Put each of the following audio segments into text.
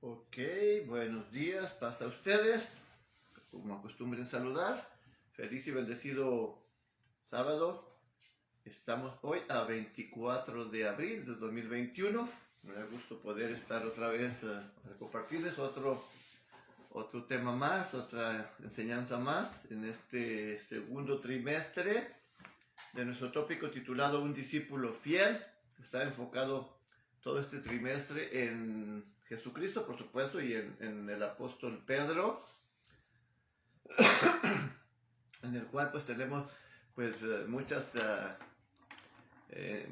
Ok, buenos días, pasa a ustedes, como acostumbren saludar. Feliz y bendecido sábado. Estamos hoy a 24 de abril de 2021. Me da gusto poder estar otra vez para compartirles otro tema más, otra enseñanza más en este segundo trimestre de nuestro tópico titulado Un discípulo fiel. Está enfocado todo este trimestre en Jesucristo, por supuesto, y en el apóstol Pedro, en el cual pues tenemos pues mucha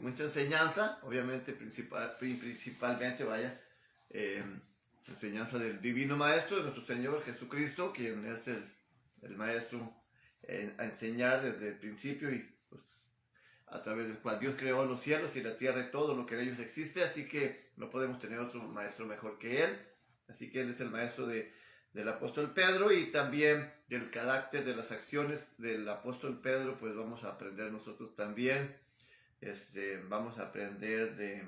enseñanza, obviamente principalmente enseñanza del divino maestro, de nuestro Señor Jesucristo, quien es el maestro a enseñar desde el principio y pues, a través del cual Dios creó los cielos y la tierra y todo lo que en ellos existe, así que no podemos tener otro maestro mejor que Él. Así que Él es el maestro del apóstol Pedro, y también del carácter, de las acciones del apóstol Pedro, pues vamos a aprender nosotros también. Vamos a aprender de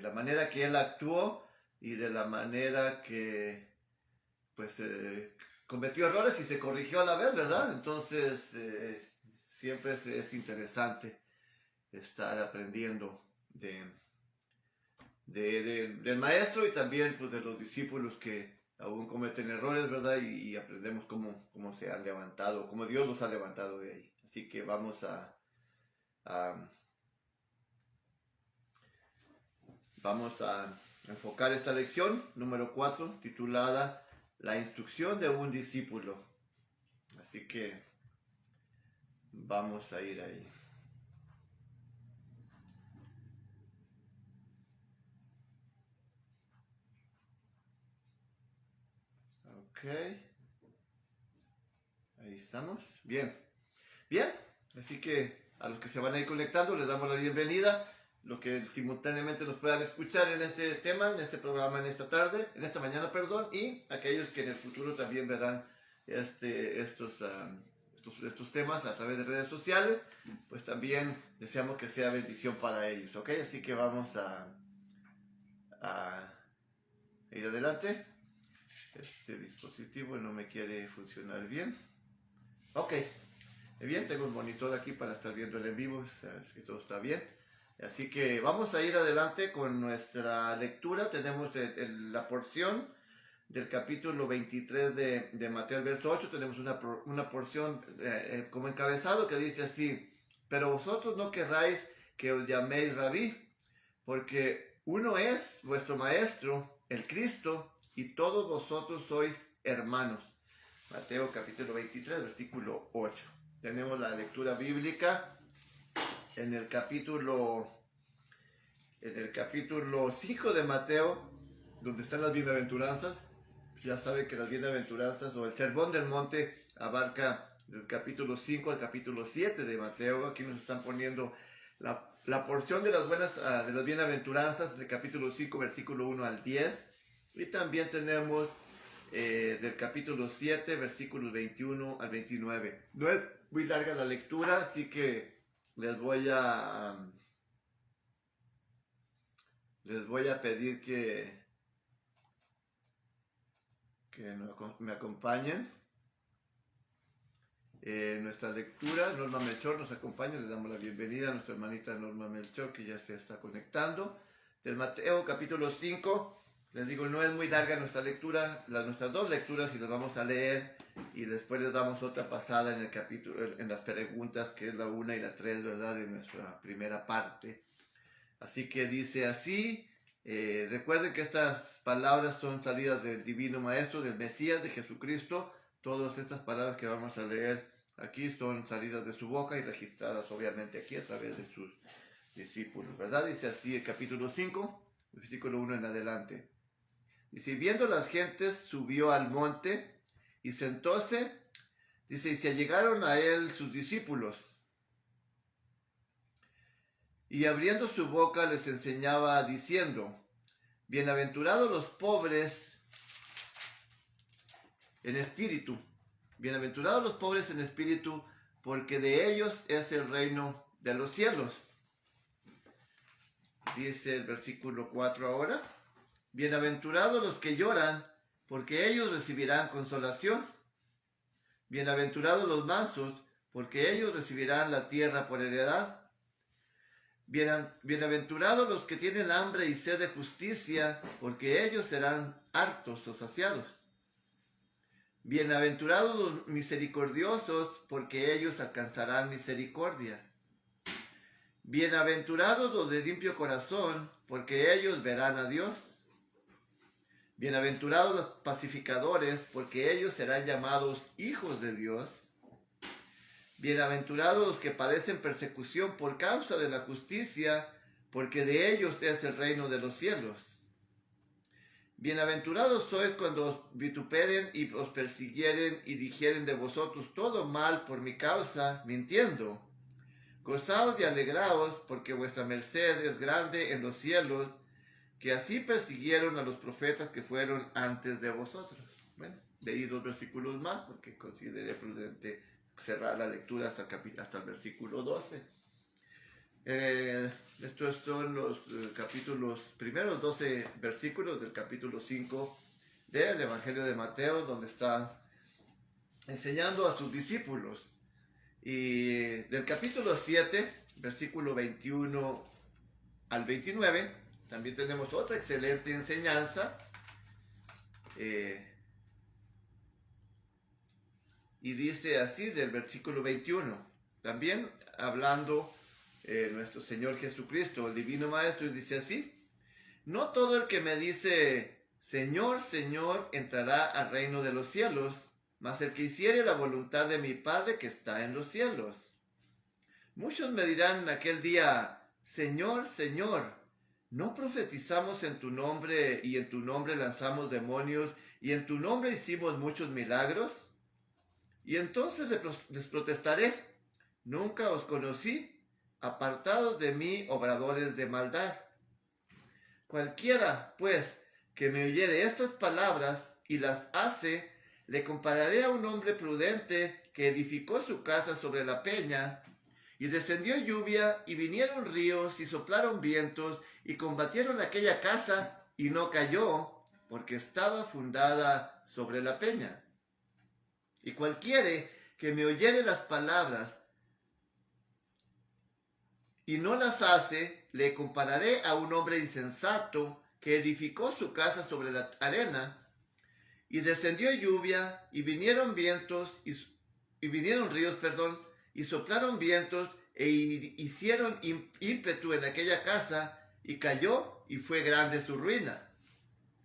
la manera que Él actuó y de la manera que pues cometió errores y se corrigió a la vez, ¿verdad? Entonces siempre es interesante estar aprendiendo del maestro y también pues, de los discípulos que aún cometen errores, ¿verdad? Y aprendemos cómo se han levantado, cómo Dios los ha levantado de ahí. Así que vamos a enfocar esta lección número 4, titulada La instrucción de un discípulo. Así que vamos a ir ahí. Ok. Ahí estamos. Bien. Así que a los que se van a ir conectando les damos la bienvenida. Lo que simultáneamente nos puedan escuchar en este tema, en este programa, en esta mañana, y aquellos que en el futuro también verán estos temas a través de redes sociales, pues también deseamos que sea bendición para ellos, ¿ok? Así que vamos a ir adelante. Este dispositivo no me quiere funcionar bien. Ok, bien, tengo un monitor aquí para estar viendo el en vivo, sabes que todo está bien. Así que vamos a ir adelante con nuestra lectura. Tenemos la porción del capítulo 23 de Mateo, el verso 8. Tenemos una porción como encabezado que dice así: pero vosotros no querráis que os llaméis rabí, porque uno es vuestro maestro, el Cristo, y todos vosotros sois hermanos. Mateo capítulo 23, versículo 8. Tenemos la lectura bíblica en el capítulo 5 de Mateo, donde están las bienaventuranzas. Ya saben que las bienaventuranzas o el sermón del monte abarca del capítulo 5 al capítulo 7 de Mateo. Aquí nos están poniendo la porción de las bienaventuranzas del capítulo 5, versículo 1 al 10. Y también tenemos del capítulo 7, versículos 21 al 29. No es muy larga la lectura, así que les voy a pedir que me acompañen. Nuestra lectura, Norma Melchor nos acompaña, le damos la bienvenida a nuestra hermanita Norma Melchor, que ya se está conectando. Del Mateo capítulo 5, les digo, no es muy larga nuestra lectura, nuestras dos lecturas, y las vamos a leer, y después les damos otra pasada en el capítulo, en las preguntas, que es la 1 y la 3, ¿verdad?, de nuestra primera parte. Así que dice así. Recuerden que estas palabras son salidas del divino maestro, del Mesías, de Jesucristo. Todas estas palabras que vamos a leer aquí son salidas de su boca y registradas obviamente aquí a través de sus discípulos, ¿verdad? Dice así el capítulo 5, versículo 1 en adelante. Dice: viendo las gentes, subió al monte y sentóse. Dice: y se allegaron a él sus discípulos. Y abriendo su boca les enseñaba diciendo: bienaventurados los pobres en espíritu. Bienaventurados los pobres en espíritu, porque de ellos es el reino de los cielos. Dice el versículo 4 ahora. Bienaventurados los que lloran, porque ellos recibirán consolación. Bienaventurados los mansos, porque ellos recibirán la tierra por heredad. Bienaventurados los que tienen hambre y sed de justicia, porque ellos serán hartos o saciados. Bienaventurados los misericordiosos, porque ellos alcanzarán misericordia. Bienaventurados los de limpio corazón, porque ellos verán a Dios. Bienaventurados los pacificadores, porque ellos serán llamados hijos de Dios. Bienaventurados los que padecen persecución por causa de la justicia, porque de ellos es el reino de los cielos. Bienaventurados sois cuando os vituperen y os persiguieren y dijeren de vosotros todo mal por mi causa, mintiendo. Gozaos y alegraos, porque vuestra merced es grande en los cielos, que así persiguieron a los profetas que fueron antes de vosotros. Bueno, leí 2 versículos más porque consideré prudente cerrar la lectura hasta el versículo 12. Estos son los primeros 12 versículos del capítulo 5 del Evangelio de Mateo, donde está enseñando a sus discípulos. Y del capítulo 7, versículo 21 al 29, también tenemos otra excelente enseñanza. Y dice así del versículo 21, también hablando nuestro Señor Jesucristo, el Divino Maestro, y dice así: no todo el que me dice Señor, Señor, entrará al reino de los cielos, mas el que hiciere la voluntad de mi Padre que está en los cielos. Muchos me dirán en aquel día: Señor, Señor, ¿no profetizamos en tu nombre y en tu nombre lanzamos demonios y en tu nombre hicimos muchos milagros? Y entonces les protestaré: nunca os conocí, apartados de mí, obradores de maldad. Cualquiera, pues, que me oyere estas palabras y las hace, le compararé a un hombre prudente que edificó su casa sobre la peña, y descendió lluvia, y vinieron ríos, y soplaron vientos, y combatieron aquella casa, y no cayó, porque estaba fundada sobre la peña. Y cualquiera que me oyere las palabras y no las hace, le compararé a un hombre insensato que edificó su casa sobre la arena, y descendió lluvia, y vinieron vientos, y vinieron ríos, y soplaron vientos, e hicieron ímpetu en aquella casa, y cayó, y fue grande su ruina.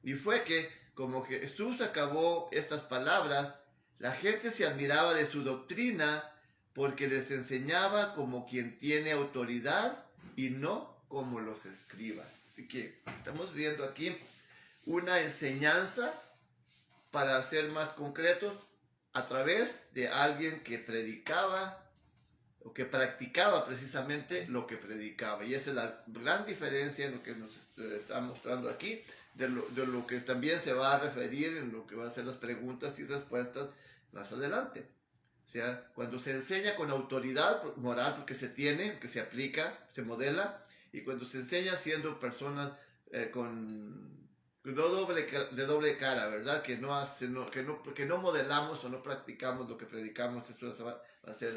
Y fue que, como Jesús acabó estas palabras, la gente se admiraba de su doctrina, porque les enseñaba como quien tiene autoridad y no como los escribas. Así que estamos viendo aquí una enseñanza, para ser más concretos, a través de alguien que predicaba o que practicaba precisamente lo que predicaba. Y esa es la gran diferencia en lo que nos está mostrando aquí, de lo que también se va a referir en lo que va a ser las preguntas y respuestas más adelante. O sea, cuando se enseña con autoridad moral, porque se tiene, que se aplica, se modela, y cuando se enseña siendo personas de doble cara, ¿verdad? Que no modelamos o no practicamos lo que predicamos. Esto va a ser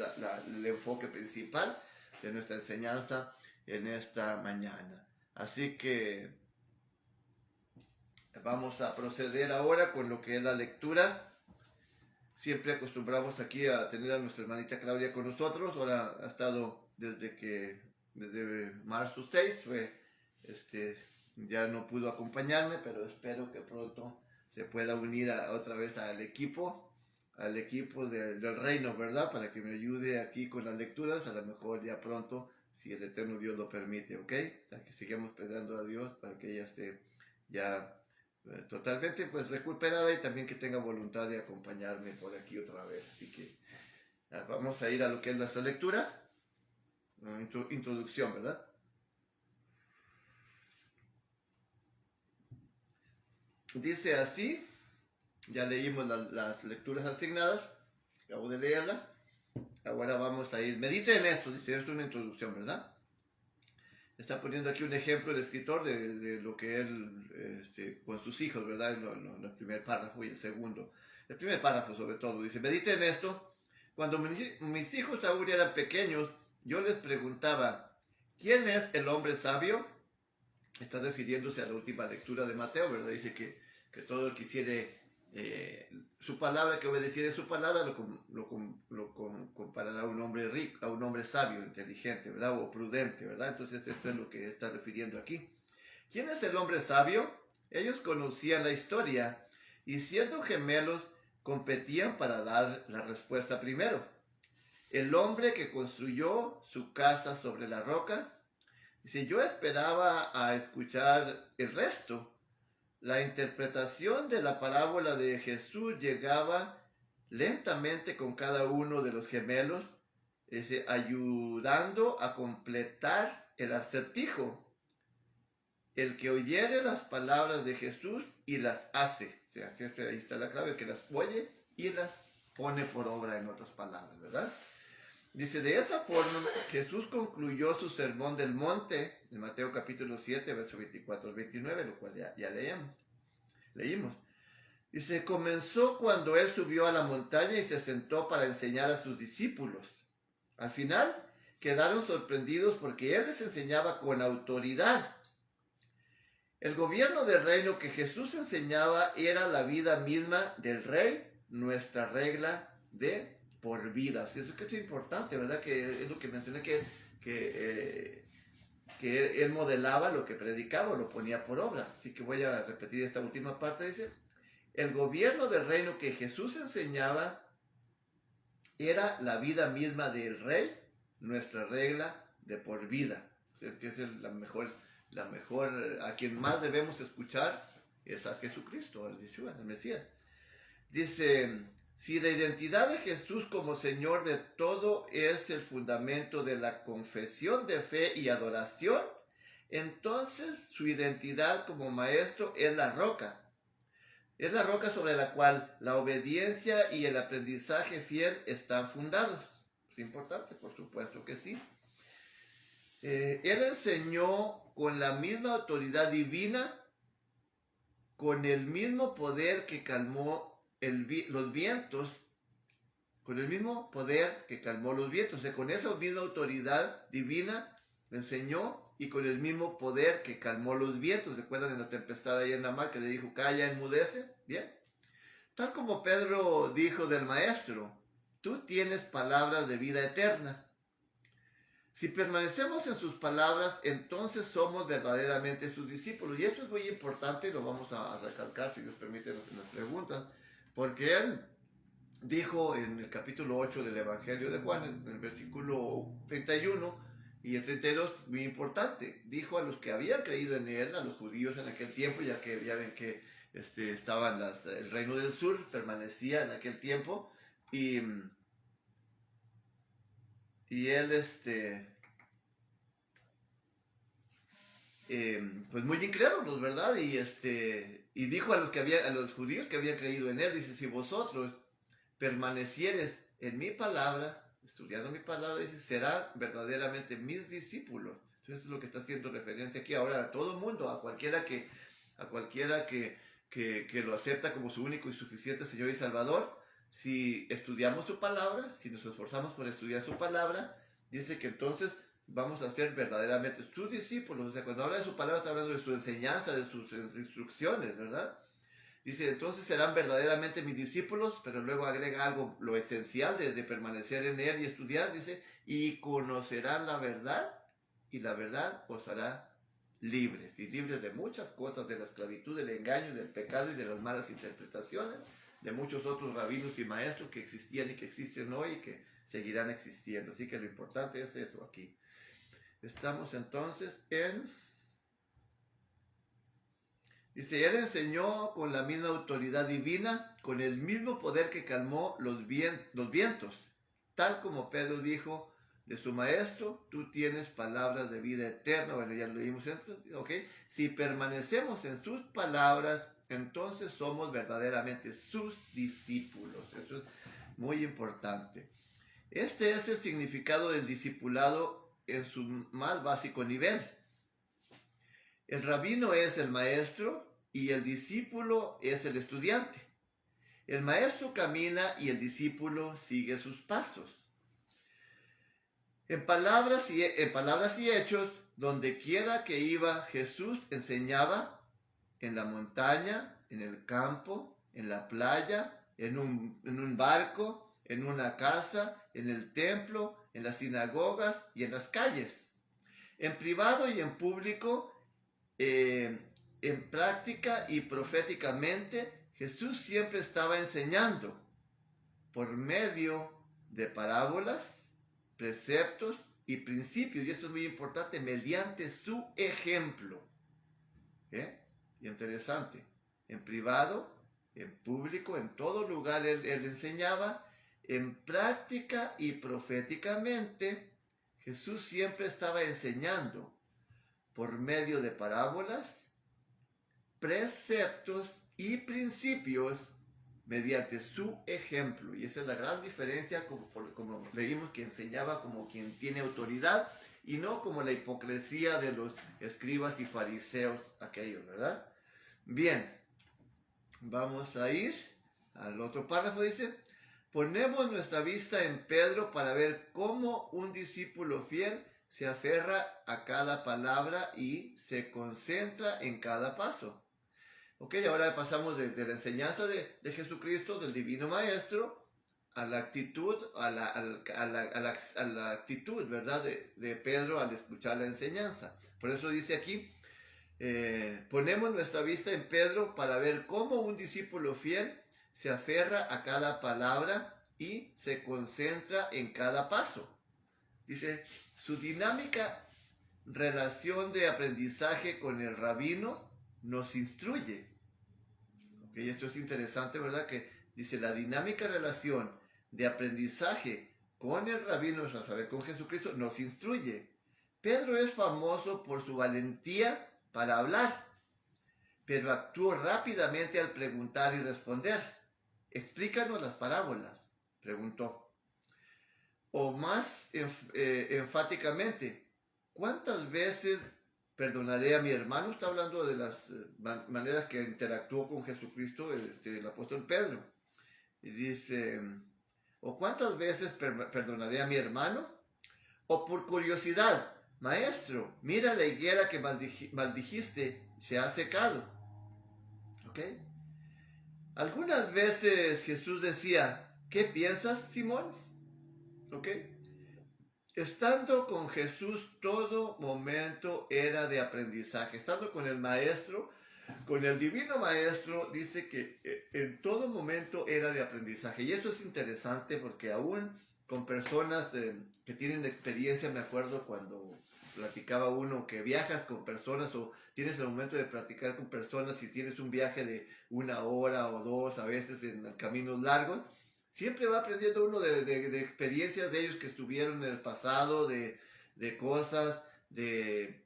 el enfoque principal de nuestra enseñanza en esta mañana. Así que vamos a proceder ahora con lo que es la lectura. Siempre acostumbramos aquí a tener a nuestra hermanita Claudia con nosotros. Ahora ha estado desde marzo 6, ya no pudo acompañarme, pero espero que pronto se pueda unir otra vez al equipo del reino, ¿verdad? Para que me ayude aquí con las lecturas, a lo mejor ya pronto, si el eterno Dios lo permite, ¿ok? O sea, que sigamos pidiendo a Dios para que ella esté ya totalmente pues recuperada, y también que tenga voluntad de acompañarme por aquí otra vez. Así que vamos a ir a lo que es nuestra lectura, introducción, ¿verdad? Dice así, ya leímos las lecturas asignadas, acabo de leerlas, ahora vamos a ir, mediten en esto, dice, esto es una introducción, ¿verdad? Está poniendo aquí un ejemplo el escritor de lo que él, con sus hijos, ¿verdad? En el primer párrafo y el segundo. El primer párrafo sobre todo, dice, mediten esto. Cuando mis hijos aún eran pequeños, yo les preguntaba, ¿quién es el hombre sabio? Está refiriéndose a la última lectura de Mateo, ¿verdad? Dice que todo el que hiciere su palabra, que obedeciere su palabra, lo comparará a un hombre rico, a un hombre sabio, inteligente, ¿verdad? O prudente, ¿verdad? Entonces esto es lo que está refiriendo aquí. ¿Quién es el hombre sabio? Ellos conocían la historia y siendo gemelos competían para dar la respuesta primero. El hombre que construyó su casa sobre la roca. Dice, yo esperaba a escuchar el resto. La interpretación de la parábola de Jesús llegaba lentamente con cada uno de los gemelos, ayudando a completar el acertijo. El que oyere las palabras de Jesús y las hace. O sea, ahí está la clave, el que las oye y las pone por obra, en otras palabras, ¿verdad? Dice, de esa forma Jesús concluyó su sermón del monte, en Mateo capítulo 7, verso 24 al 29, lo cual ya leímos. Dice, comenzó cuando él subió a la montaña y se sentó para enseñar a sus discípulos. Al final quedaron sorprendidos porque él les enseñaba con autoridad. El gobierno del reino que Jesús enseñaba era la vida misma del rey, nuestra regla de por vida. Así es que es importante, ¿verdad? Que es lo que mencioné, que él modelaba lo que predicaba, lo ponía por obra. Así que voy a repetir esta última parte. Dice, el gobierno del reino que Jesús enseñaba era la vida misma del rey, nuestra regla de por vida. O sea, que es la mejor, a quien más debemos escuchar es a Jesucristo, al Yeshua, al Mesías. Dice, si la identidad de Jesús como Señor de todo es el fundamento de la confesión de fe y adoración, entonces su identidad como Maestro es la roca. Es la roca sobre la cual la obediencia y el aprendizaje fiel están fundados. Es importante, por supuesto que sí. Él enseñó con la misma autoridad divina, con el mismo poder que calmó los vientos, con el mismo poder que calmó los vientos. O sea, con esa misma autoridad divina enseñó y con el mismo poder que calmó los vientos. ¿Recuerdan en la tempestad ahí en la mar que le dijo, calla, enmudece? Bien. Tal como Pedro dijo del maestro, tú tienes palabras de vida eterna. Si permanecemos en sus palabras, entonces somos verdaderamente sus discípulos. Y esto es muy importante y lo vamos a recalcar, si Dios permite, en las preguntas. Porque él dijo en el capítulo 8 del Evangelio de Juan, en el versículo 31 y el 32, muy importante. Dijo a los que habían creído en él, a los judíos en aquel tiempo, ya que ya ven que estaban el reino del sur, permanecía en aquel tiempo. Y él, pues muy incrédulos, ¿verdad? Y dijo a los judíos que habían creído en él, dice, si vosotros permanecieres en mi palabra, estudiando mi palabra, dice, serán verdaderamente mis discípulos. Eso es lo que está haciendo referencia aquí ahora a todo el mundo, a cualquiera que lo acepta como su único y suficiente Señor y Salvador. Si estudiamos su palabra, si nos esforzamos por estudiar su palabra, dice que entonces vamos a ser verdaderamente sus discípulos. O sea, cuando habla de su palabra está hablando de su enseñanza, de sus instrucciones, ¿verdad? Dice, entonces serán verdaderamente mis discípulos, pero luego agrega algo, lo esencial de permanecer en él y estudiar, dice, y conocerán la verdad, y la verdad os hará libres, y libres de muchas cosas, de la esclavitud, del engaño, del pecado y de las malas interpretaciones, de muchos otros rabinos y maestros que existían y que existen hoy y que seguirán existiendo. Así que lo importante es eso aquí. Estamos entonces en... Dice, él enseñó con la misma autoridad divina, con el mismo poder que calmó los vientos. Tal como Pedro dijo de su maestro, tú tienes palabras de vida eterna. Bueno, ya lo leímos, ¿ok? Si permanecemos en sus palabras, entonces somos verdaderamente sus discípulos. Eso es muy importante. Este es el significado del discipulado en su más básico nivel. El rabino es el maestro y el discípulo es el estudiante. El maestro camina y el discípulo sigue sus pasos. En palabras y hechos, donde quiera que iba, Jesús enseñaba en la montaña, en el campo, en la playa, en un barco, en una casa, en el templo, en las sinagogas y en las calles. En privado y en público, en práctica y proféticamente, Jesús siempre estaba enseñando por medio de parábolas, preceptos y principios, y esto es muy importante, mediante su ejemplo. Interesante. En privado, en público, en todo lugar él enseñaba. En práctica y proféticamente, Jesús siempre estaba enseñando por medio de parábolas, preceptos y principios mediante su ejemplo. Y esa es la gran diferencia, como leímos, que enseñaba como quien tiene autoridad y no como la hipocresía de los escribas y fariseos aquellos, ¿verdad? Bien, vamos a ir al otro párrafo. Dice: ponemos nuestra vista en Pedro para ver cómo un discípulo fiel se aferra a cada palabra y se concentra en cada paso. Ok, ahora pasamos de la enseñanza de Jesucristo, del Divino Maestro, a la actitud, a la actitud, ¿verdad?, de Pedro al escuchar la enseñanza. Por eso dice aquí, ponemos nuestra vista en Pedro para ver cómo un discípulo fiel se aferra a cada palabra y se concentra en cada paso. Dice, su dinámica relación de aprendizaje con el rabino nos instruye. Okay, esto es interesante, ¿verdad? Que dice, la dinámica relación de aprendizaje con el rabino, a saber, con Jesucristo, nos instruye. Pedro es famoso por su valentía para hablar, pero actuó rápidamente al preguntar y responder. Explícanos las parábolas, preguntó. O más enfáticamente, ¿cuántas veces perdonaré a mi hermano? Está hablando de las maneras que interactuó con Jesucristo el apóstol Pedro. Y dice, ¿o cuántas veces perdonaré a mi hermano? O por curiosidad, maestro, mira la higuera que maldijiste, se ha secado. ¿Ok? Algunas veces Jesús decía, ¿qué piensas, Simón? ¿Ok? Estando con Jesús, todo momento era de aprendizaje. Estando con el Maestro, con el Divino Maestro, dice que en todo momento era de aprendizaje. Y esto es interesante porque aún con personas que tienen experiencia, me acuerdo cuando platicaba uno que viajas con personas o tienes el momento de platicar con personas y tienes un viaje de 1 hora o 2, a veces en caminos largos, siempre va aprendiendo uno de experiencias de ellos que estuvieron en el pasado, de cosas, de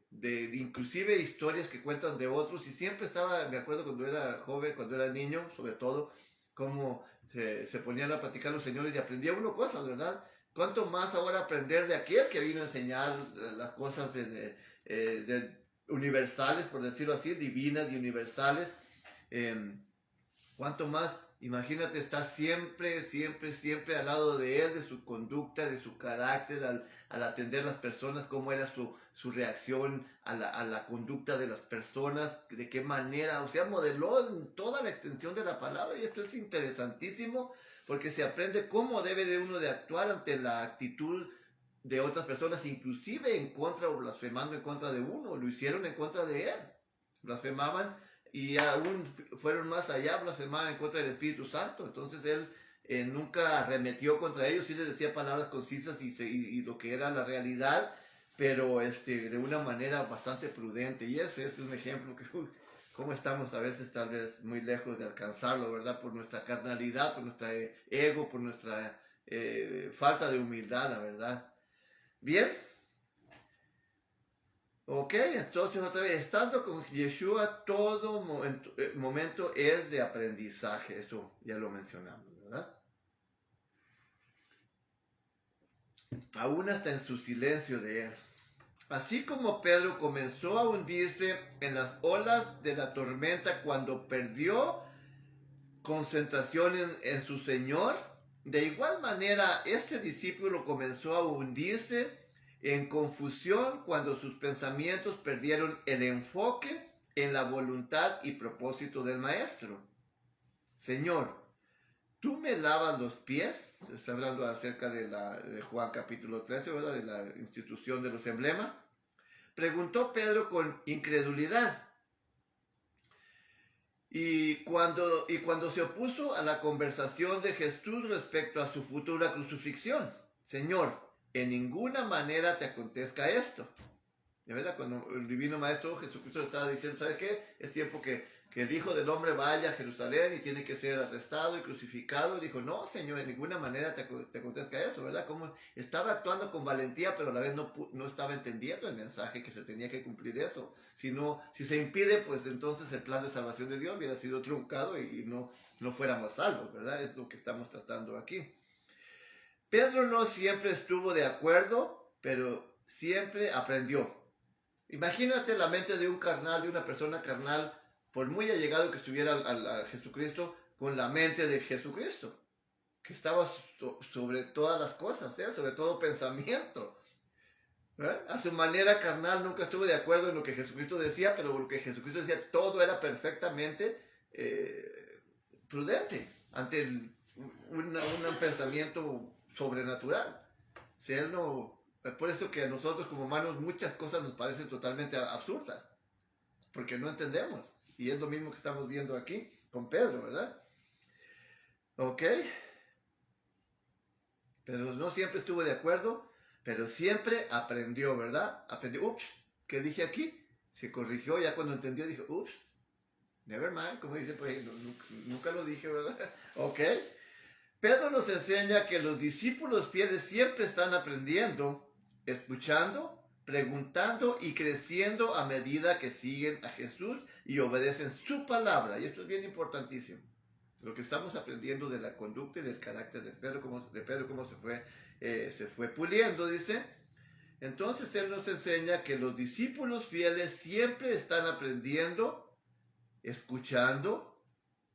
inclusive historias que cuentan de otros. Y siempre estaba, me acuerdo cuando era joven, cuando era niño, sobre todo, cómo se ponían a platicar los señores y aprendía uno cosas, ¿verdad? ¿Cuánto más ahora aprender de aquel que vino a enseñar las cosas universales, por decirlo así, divinas y universales? ¿Cuánto más? Imagínate estar siempre, siempre, siempre al lado de él, de su conducta, de su carácter, al atender a las personas, cómo era su reacción a la conducta de las personas, de qué manera, o sea, modeló en toda la extensión de la palabra. Y esto es interesantísimo porque se aprende cómo debe de uno de actuar ante la actitud de otras personas, inclusive en contra o blasfemando en contra de uno. Lo hicieron en contra de él, blasfemaban. Y aún fueron más allá, blasfemaban en contra del Espíritu Santo. Entonces él nunca arremetió contra ellos, sí les decía palabras concisas y lo que era la realidad, pero de una manera bastante prudente. Y ese es un ejemplo que, cómo estamos a veces tal vez muy lejos de alcanzarlo, ¿verdad? Por nuestra carnalidad, por nuestra ego, por nuestra falta de humildad, la verdad. Bien. Ok, entonces otra vez, estando con Yeshua, todo momento es de aprendizaje. Eso ya lo mencionamos, ¿verdad? Aún hasta en su silencio de él. Así como Pedro comenzó a hundirse en las olas de la tormenta cuando perdió concentración en su Señor, de igual manera este discípulo comenzó a hundirse en confusión cuando sus pensamientos perdieron el enfoque en la voluntad y propósito del Maestro. Señor, ¿tú me lavas los pies? Está hablando acerca de Juan capítulo 13, ¿verdad? De la institución de los emblemas. Preguntó Pedro con incredulidad. Y cuando se opuso a la conversación de Jesús respecto a su futura crucifixión. Señor, en ninguna manera te acontezca esto. De verdad, cuando el divino Maestro Jesucristo estaba diciendo, ¿sabe qué? Es tiempo que el Hijo del Hombre vaya a Jerusalén y tiene que ser arrestado y crucificado. Y dijo, no, Señor, en ninguna manera te acontezca eso, ¿verdad? Como estaba actuando con valentía, pero a la vez no estaba entendiendo el mensaje que se tenía que cumplir eso. Si se impide, pues entonces el plan de salvación de Dios hubiera sido truncado y no fuéramos salvos, ¿verdad? Es lo que estamos tratando aquí. Pedro no siempre estuvo de acuerdo, pero siempre aprendió. Imagínate la mente de un carnal, de una persona carnal, por muy allegado que estuviera a Jesucristo, con la mente de Jesucristo, que estaba sobre todas las cosas, sobre todo pensamiento. A su manera carnal nunca estuvo de acuerdo en lo que Jesucristo decía, pero lo que Jesucristo decía todo era perfectamente prudente ante un pensamiento sobrenatural. Si él no... Es por eso que a nosotros como humanos muchas cosas nos parecen totalmente absurdas, porque no entendemos. Y es lo mismo que estamos viendo aquí con Pedro, ¿verdad? Ok. Pero no siempre estuvo de acuerdo, pero siempre aprendió, ¿verdad? Aprendió, ups, ¿qué dije aquí? Se corrigió, ya cuando entendió dijo, ups, never mind, como dice, pues nunca lo dije, ¿verdad? Ok. Pedro nos enseña que los discípulos fieles siempre están aprendiendo, escuchando, preguntando y creciendo a medida que siguen a Jesús y obedecen su palabra. Y esto es bien importantísimo. Lo que estamos aprendiendo de la conducta y del carácter de Pedro, cómo se fue puliendo, dice. Entonces él nos enseña que los discípulos fieles siempre están aprendiendo, escuchando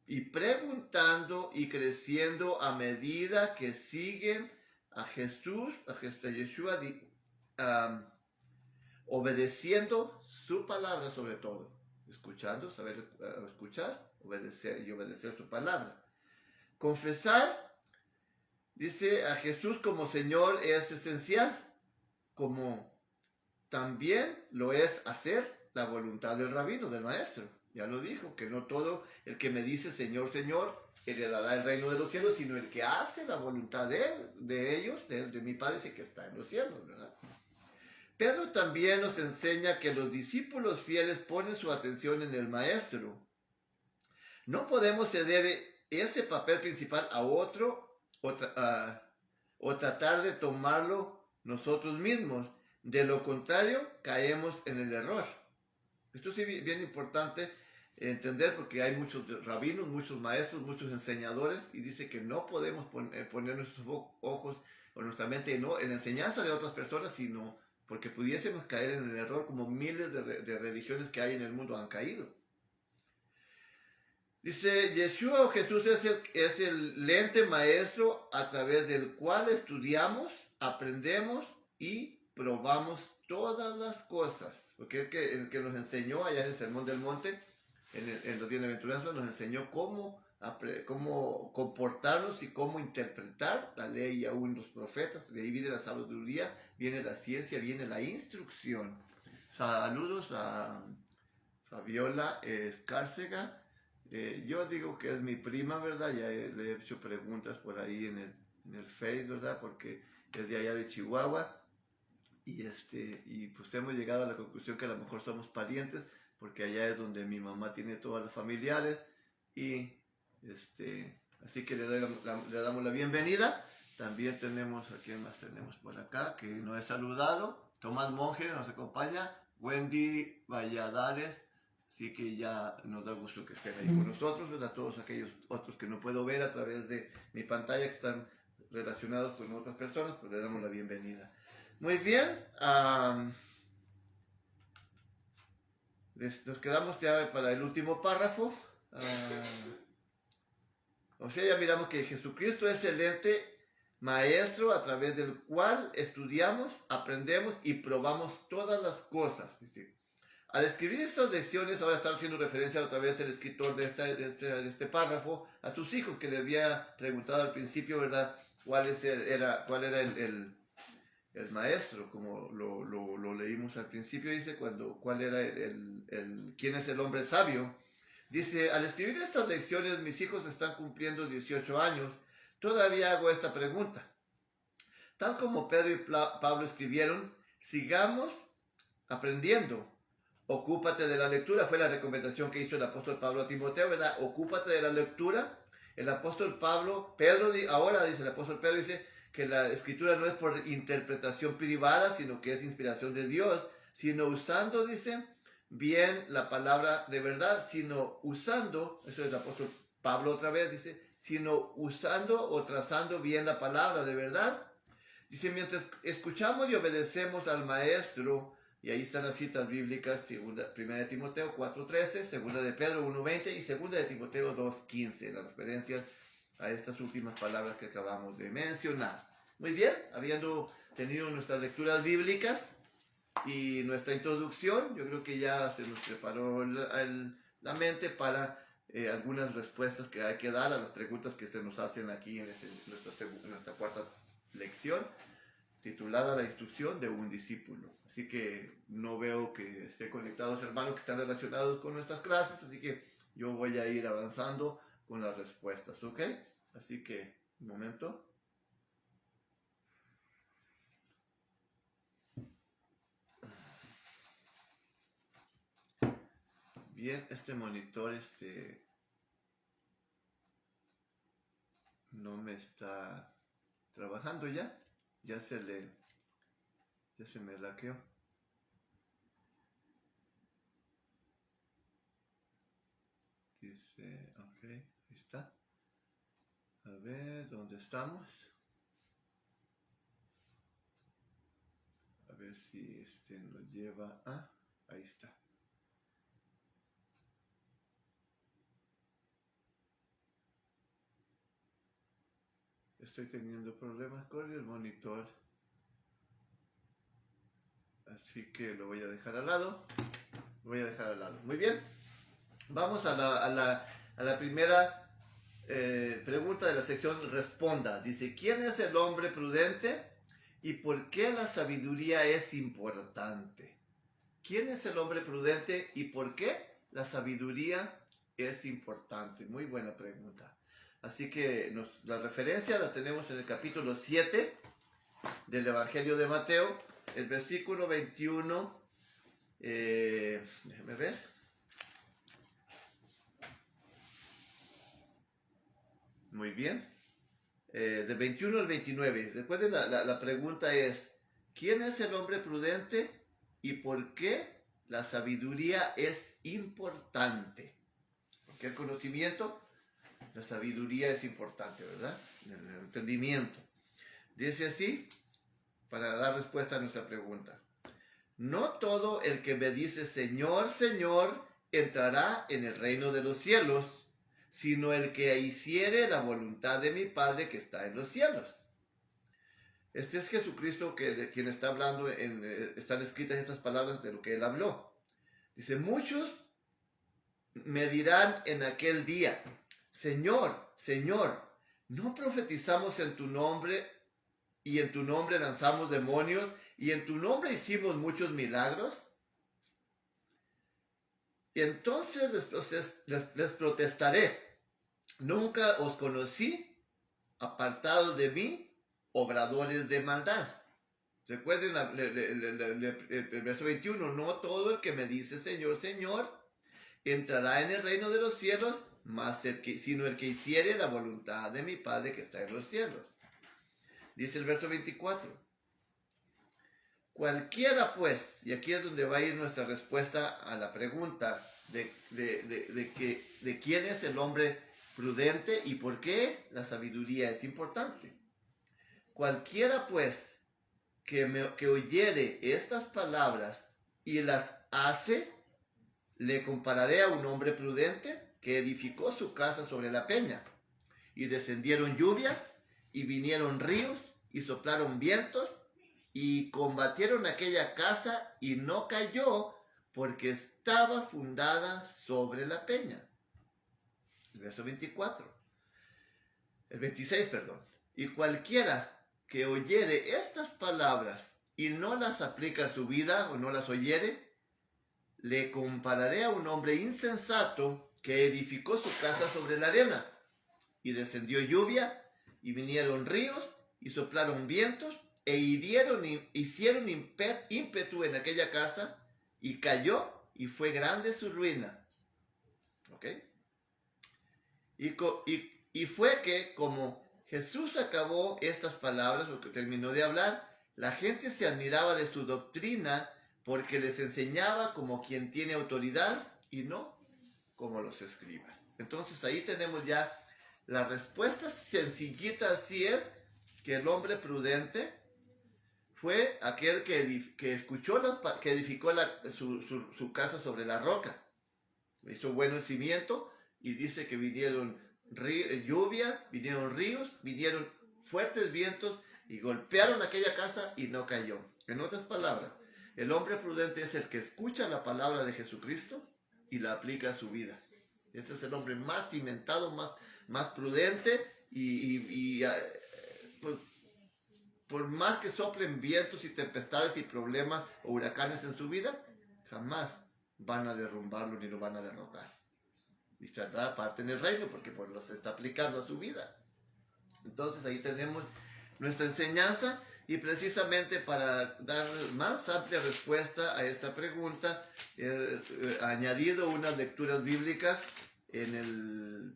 y preguntando y creciendo a medida que siguen a Jesús, a Yeshua, obedeciendo su palabra sobre todo. Escuchando, saber escuchar, obedecer su palabra. Confesar, dice, a Jesús como Señor es esencial, como también lo es hacer la voluntad del rabino, del maestro. Ya lo dijo, que no todo el que me dice Señor, Señor, heredará el reino de los cielos, sino el que hace la voluntad de ellos, de mi Padre, que está en los cielos, ¿verdad? Pedro también nos enseña que los discípulos fieles ponen su atención en el Maestro. No podemos ceder ese papel principal a otro o tratar de tomarlo nosotros mismos. De lo contrario, caemos en el error. Esto es bien importante entender porque hay muchos rabinos, muchos maestros, muchos enseñadores y dice que no podemos poner nuestros ojos o nuestra mente en la enseñanza de otras personas, sino porque pudiésemos caer en el error como miles de religiones que hay en el mundo han caído. Dice, Yeshua o Jesús es el lente maestro a través del cual estudiamos, aprendemos y probamos todas las cosas. Porque el que nos enseñó allá en el Sermón del Monte, en las Bienaventuranzas, nos enseñó cómo comportarnos y cómo interpretar la ley y aún los profetas. De ahí viene la sabiduría, viene la ciencia, viene la instrucción. Saludos a Fabiola Escárcega. Yo digo que es mi prima, ¿verdad? Ya le he hecho preguntas por ahí en el Face, ¿verdad? Porque es de allá de Chihuahua. Y pues hemos llegado a la conclusión que a lo mejor somos parientes, porque allá es donde mi mamá tiene todas las familiares. Así que le damos la bienvenida. También tenemos, ¿a quién más tenemos por acá? Que nos he saludado. Tomás Monge nos acompaña. Wendy Valladares. Así que ya nos da gusto que estén ahí con nosotros, ¿verdad? Todos aquellos otros que no puedo ver a través de mi pantalla que están relacionados con otras personas, pues le damos la bienvenida. Muy bien. Nos quedamos ya para el último párrafo. O sea, ya miramos que Jesucristo es el ente maestro a través del cual estudiamos, aprendemos y probamos todas las cosas. Dice. Al escribir estas lecciones, ahora está haciendo referencia otra vez el escritor de este párrafo a sus hijos, que le había preguntado al principio, ¿verdad?, cuál era el maestro, como lo leímos al principio. Dice, cuál era quién es el hombre sabio. Dice, al escribir estas lecciones, mis hijos están cumpliendo 18 años. Todavía hago esta pregunta. Tal como Pedro y Pablo escribieron, sigamos aprendiendo. Ocúpate de la lectura, fue la recomendación que hizo el apóstol Pablo a Timoteo, ¿verdad? Ocúpate de la lectura. El apóstol ahora dice el apóstol Pedro, dice que la escritura no es por interpretación privada, sino que es inspiración de Dios, sino usando, dice, bien la palabra de verdad, sino usando, eso es el apóstol Pablo otra vez, dice, sino usando o trazando bien la palabra de verdad. Dice, mientras escuchamos y obedecemos al maestro, y ahí están las citas bíblicas, 1 de Timoteo 4:13, 2 de Pedro 1:20 y 2 de Timoteo 2:15, las referencias a estas últimas palabras que acabamos de mencionar. Muy bien, habiendo tenido nuestras lecturas bíblicas y nuestra introducción, yo creo que ya se nos preparó la mente para algunas respuestas que hay que dar a las preguntas que se nos hacen aquí en nuestra cuarta lección, titulada La instrucción de un discípulo. Así que no veo que estén conectados hermanos que están relacionados con nuestras clases, así que yo voy a ir avanzando con las respuestas, ¿ok? Así que, un momento. Bien, este monitor no me está trabajando ya. Ya se me laqueó. Dice, ok, ahí está. A ver, ¿dónde estamos? A ver si nos lleva a... Ahí está. Estoy teniendo problemas con el monitor. Así que lo voy a dejar al lado. Muy bien. Vamos a la primera pregunta de la sección Responda. Dice, ¿quién es el hombre prudente y por qué la sabiduría es importante? ¿Quién es el hombre prudente y por qué la sabiduría es importante? Muy buena pregunta. Así que la referencia la tenemos en el capítulo 7 del Evangelio de Mateo, el versículo 21. Déjeme ver. Muy bien. De 21 al 29. Recuerden, la pregunta es, ¿quién es el hombre prudente y por qué la sabiduría es importante? Porque el conocimiento, la sabiduría es importante, ¿verdad? El entendimiento. Dice así, para dar respuesta a nuestra pregunta. No todo el que me dice Señor, Señor, entrará en el reino de los cielos, sino el que hiciere la voluntad de mi Padre que está en los cielos. Este es Jesucristo quien está hablando, están escritas estas palabras de lo que él habló. Dice, muchos me dirán en aquel día, Señor, Señor, ¿no profetizamos en tu nombre y en tu nombre lanzamos demonios y en tu nombre hicimos muchos milagros? Y entonces les protestaré, nunca os conocí, apartados de mí, obradores de maldad. Recuerden el verso 21, no todo el que me dice Señor, Señor, entrará en el reino de los cielos, sino el que hiciere la voluntad de mi Padre que está en los cielos. Dice el verso 24, cualquiera pues, y aquí es donde va a ir nuestra respuesta a la pregunta de quién es el hombre prudente y por qué la sabiduría es importante. Cualquiera pues que oyere estas palabras y las hace, le compararé a un hombre prudente que edificó su casa sobre la peña. Y descendieron lluvias, y vinieron ríos, y soplaron vientos, y combatieron aquella casa, y no cayó, porque estaba fundada sobre la peña. El verso 24. El 26, perdón. Y cualquiera que oyere estas palabras y no las aplica a su vida o no las oyere, le compararé a un hombre insensato que edificó su casa sobre la arena. Y descendió lluvia, y vinieron ríos, y soplaron vientos, e hicieron ímpetu en aquella casa, y cayó, y fue grande su ruina. ¿Ok? Y fue que, como Jesús acabó estas palabras, o que terminó de hablar, la gente se admiraba de su doctrina, porque les enseñaba como quien tiene autoridad, y no como los escribas. Entonces ahí tenemos ya la respuesta sencillita, así es, que el hombre prudente fue aquel que escuchó, que edificó su casa sobre la roca. Hizo buen cimiento, y dice que vinieron lluvia, vinieron ríos, vinieron fuertes vientos, y golpearon aquella casa y no cayó. En otras palabras, el hombre prudente es el que escucha la palabra de Jesucristo y la aplica a su vida. Ese es el hombre más cimentado, más prudente, pues, por más que soplen vientos y tempestades y problemas o huracanes en su vida, jamás van a derrumbarlo ni lo van a derrocar. Y saldrá parte en el reino, porque pues los está aplicando a su vida. Entonces ahí tenemos nuestra enseñanza, y precisamente para dar más amplia respuesta a esta pregunta, he añadido unas lecturas bíblicas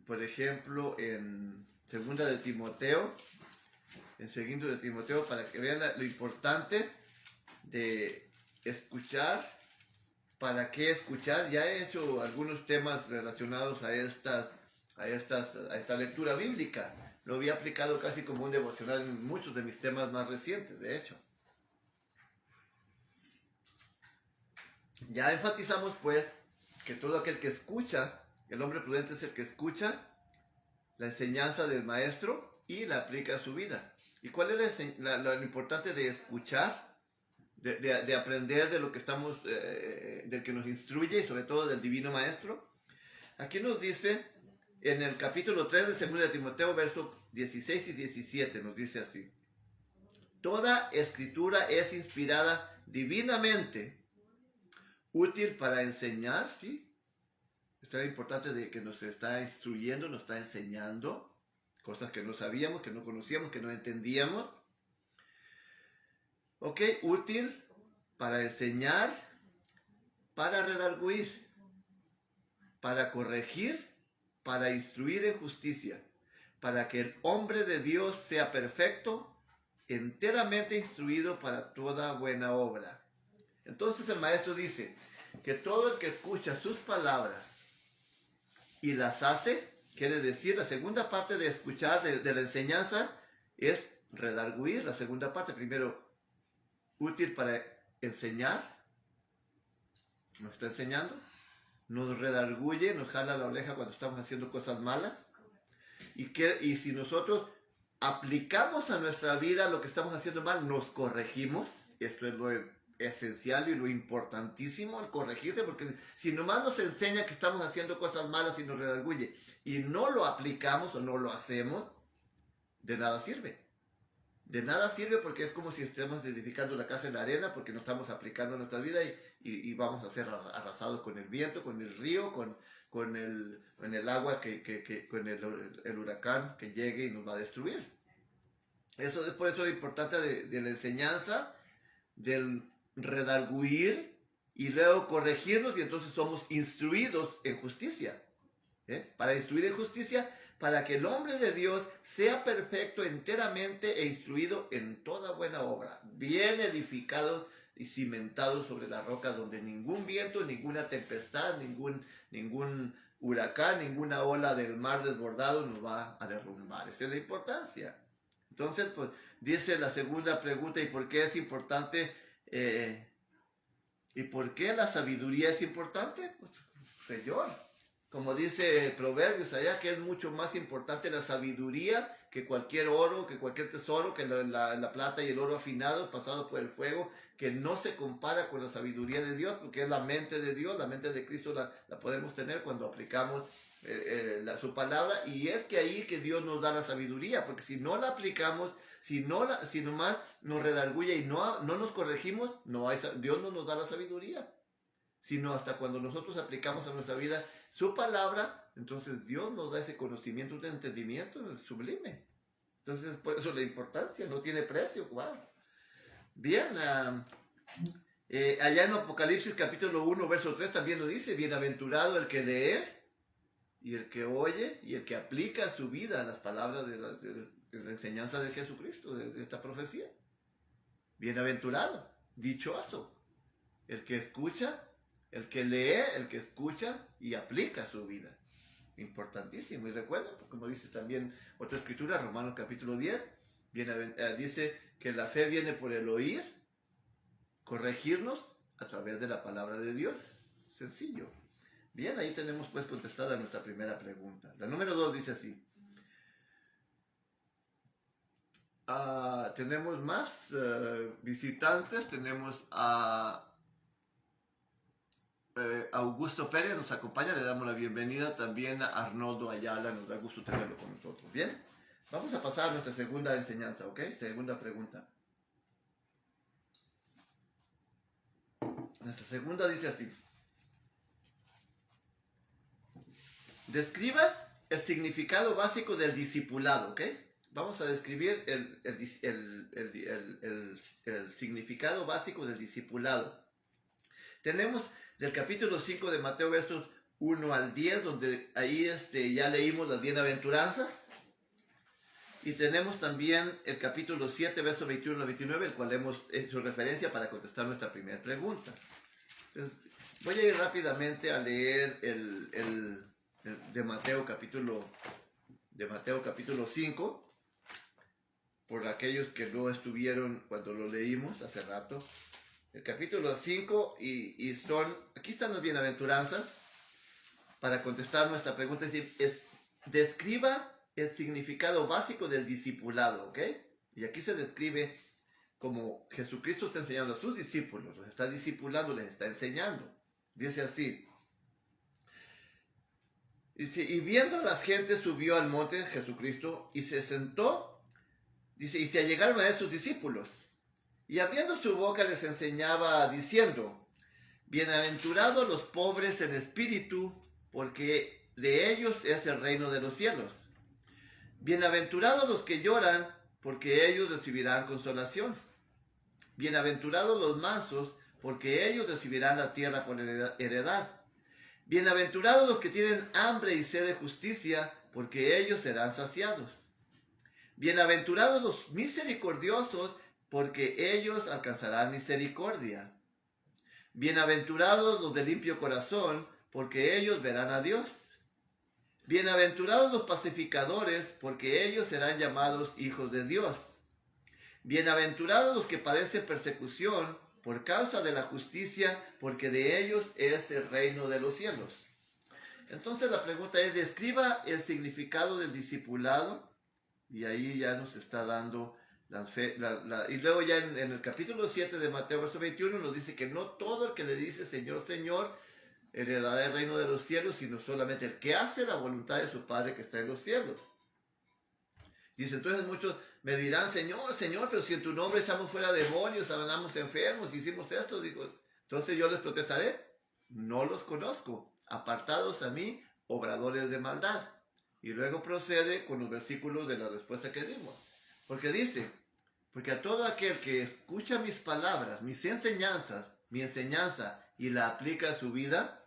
por ejemplo, en 2 de Timoteo, para que vean lo importante de escuchar. ¿Para qué escuchar? Ya he hecho algunos temas relacionados a esta lectura bíblica. Lo había aplicado casi como un devocional en muchos de mis temas más recientes, de hecho. Ya enfatizamos, pues, que todo aquel que escucha, el hombre prudente es el que escucha la enseñanza del maestro y la aplica a su vida. ¿Y cuál es lo importante de escuchar? De aprender de lo que del que nos instruye, y sobre todo del divino maestro. Aquí nos dice, en el capítulo 3 de 2 de Timoteo, versos 16 y 17, nos dice así: toda escritura es inspirada divinamente, útil para enseñar, ¿sí? Esto es importante, de que nos está instruyendo, nos está enseñando cosas que no sabíamos, que no conocíamos, que no entendíamos. Ok, útil para enseñar, para redarguir, para corregir, para instruir en justicia, para que el hombre de Dios sea perfecto, enteramente instruido para toda buena obra. Entonces el maestro dice que todo el que escucha sus palabras y las hace, quiere decir, la segunda parte de escuchar, de la enseñanza, es redarguir. La segunda parte, primero, útil para enseñar, nos está enseñando, nos redarguye, nos jala la oreja cuando estamos haciendo cosas malas, y si nosotros aplicamos a nuestra vida lo que estamos haciendo mal, nos corregimos. Esto es lo esencial y lo importantísimo, el corregirse, porque si nomás nos enseña que estamos haciendo cosas malas y nos redarguye, y no lo aplicamos o no lo hacemos, de nada sirve. De nada sirve, porque es como si estemos edificando la casa en la arena, porque no estamos aplicando nuestra vida, y vamos a ser arrasados con el viento, con el río, con el agua, con el huracán que llegue y nos va a destruir. Eso es por eso lo importante de la enseñanza, del redarguir y luego corregirnos, y entonces somos instruidos en justicia. Para instruir en justicia, para que el hombre de Dios sea perfecto enteramente e instruido en toda buena obra, bien edificados y cimentados sobre la roca, donde ningún viento, ninguna tempestad, ningún huracán, ninguna ola del mar desbordado nos va a derrumbar. Esa es la importancia. Entonces, pues, dice la segunda pregunta: ¿y por qué es importante? ¿Y por qué la sabiduría es importante? Pues, Señor. Como dice Proverbios allá, que es mucho más importante la sabiduría que cualquier oro, que cualquier tesoro, que la plata y el oro afinado, pasado por el fuego, que no se compara con la sabiduría de Dios, porque es la mente de Dios, la mente de Cristo la podemos tener cuando aplicamos su palabra, y es que ahí que Dios nos da la sabiduría, porque si no la aplicamos, si nomás nos redarguye y no nos corregimos, Dios no nos da la sabiduría, sino hasta cuando nosotros aplicamos a nuestra vida su palabra, entonces Dios nos da ese conocimiento, un entendimiento sublime. Entonces, por eso la importancia no tiene precio. Wow. Bien, allá en Apocalipsis capítulo 1, verso 3 también lo dice: bienaventurado el que lee y el que oye y el que aplica a su vida a las palabras de la enseñanza de Jesucristo, de esta profecía. Bienaventurado, dichoso, el que escucha, el que lee, el que escucha y aplica a su vida. Importantísimo. Y recuerda, como dice también otra escritura, Romanos capítulo 10, dice que la fe viene por el oír, corregirnos a través de la palabra de Dios. Sencillo. Bien, ahí tenemos pues contestada nuestra primera pregunta. La número 2 dice así. Tenemos más visitantes. Tenemos a Augusto Pérez, nos acompaña. Le damos la bienvenida también a Arnoldo Ayala. Nos da gusto tenerlo con nosotros. Bien, vamos a pasar a nuestra segunda enseñanza, ¿ok? Segunda pregunta. Nuestra segunda dice así. Describa el significado básico del discipulado, ¿ok? Vamos a describir el significado básico del discipulado. Tenemos del capítulo 5 de Mateo, versos 1 al 10, donde ahí ya leímos las bienaventuranzas. Y tenemos también el capítulo 7, versos 21 al 29, el cual hemos hecho referencia para contestar nuestra primera pregunta. Entonces, voy a ir rápidamente a leer de Mateo capítulo 5, por aquellos que no estuvieron cuando lo leímos hace rato. El capítulo 5 aquí están las bienaventuranzas para contestar nuestra pregunta. Es decir, describa el significado básico del discipulado, ¿ok? Y aquí se describe como Jesucristo está enseñando a sus discípulos, los está discipulando, les está enseñando. Dice así. Y viendo a las gentes subió al monte Jesucristo y se sentó, dice, y se allegaron a él sus discípulos. Y abriendo su boca les enseñaba diciendo: bienaventurados los pobres en espíritu, porque de ellos es el reino de los cielos. Bienaventurados los que lloran, porque ellos recibirán consolación. Bienaventurados los mansos, porque ellos recibirán la tierra por heredad. Bienaventurados los que tienen hambre y sed de justicia, porque ellos serán saciados. Bienaventurados los misericordiosos, porque ellos alcanzarán misericordia. Bienaventurados los de limpio corazón, porque ellos verán a Dios. Bienaventurados los pacificadores, porque ellos serán llamados hijos de Dios. Bienaventurados los que padecen persecución por causa de la justicia, porque de ellos es el reino de los cielos. Entonces la pregunta es: describa el significado del discipulado, y ahí ya nos está dando y luego ya en el capítulo 7 de Mateo, verso 21, nos dice que no todo el que le dice Señor, Señor, heredará el reino de los cielos, sino solamente el que hace la voluntad de su Padre que está en los cielos. Dice, entonces muchos me dirán: Señor, Señor, pero si en tu nombre echamos fuera demonios, hablamos enfermos, hicimos esto. Digo, entonces yo les protestaré: no los conozco, apartados a mí, obradores de maldad. Y luego procede con los versículos de la respuesta que dimos. Porque dice: porque a todo aquel que escucha mis palabras, mis enseñanzas, mi enseñanza, y la aplica a su vida,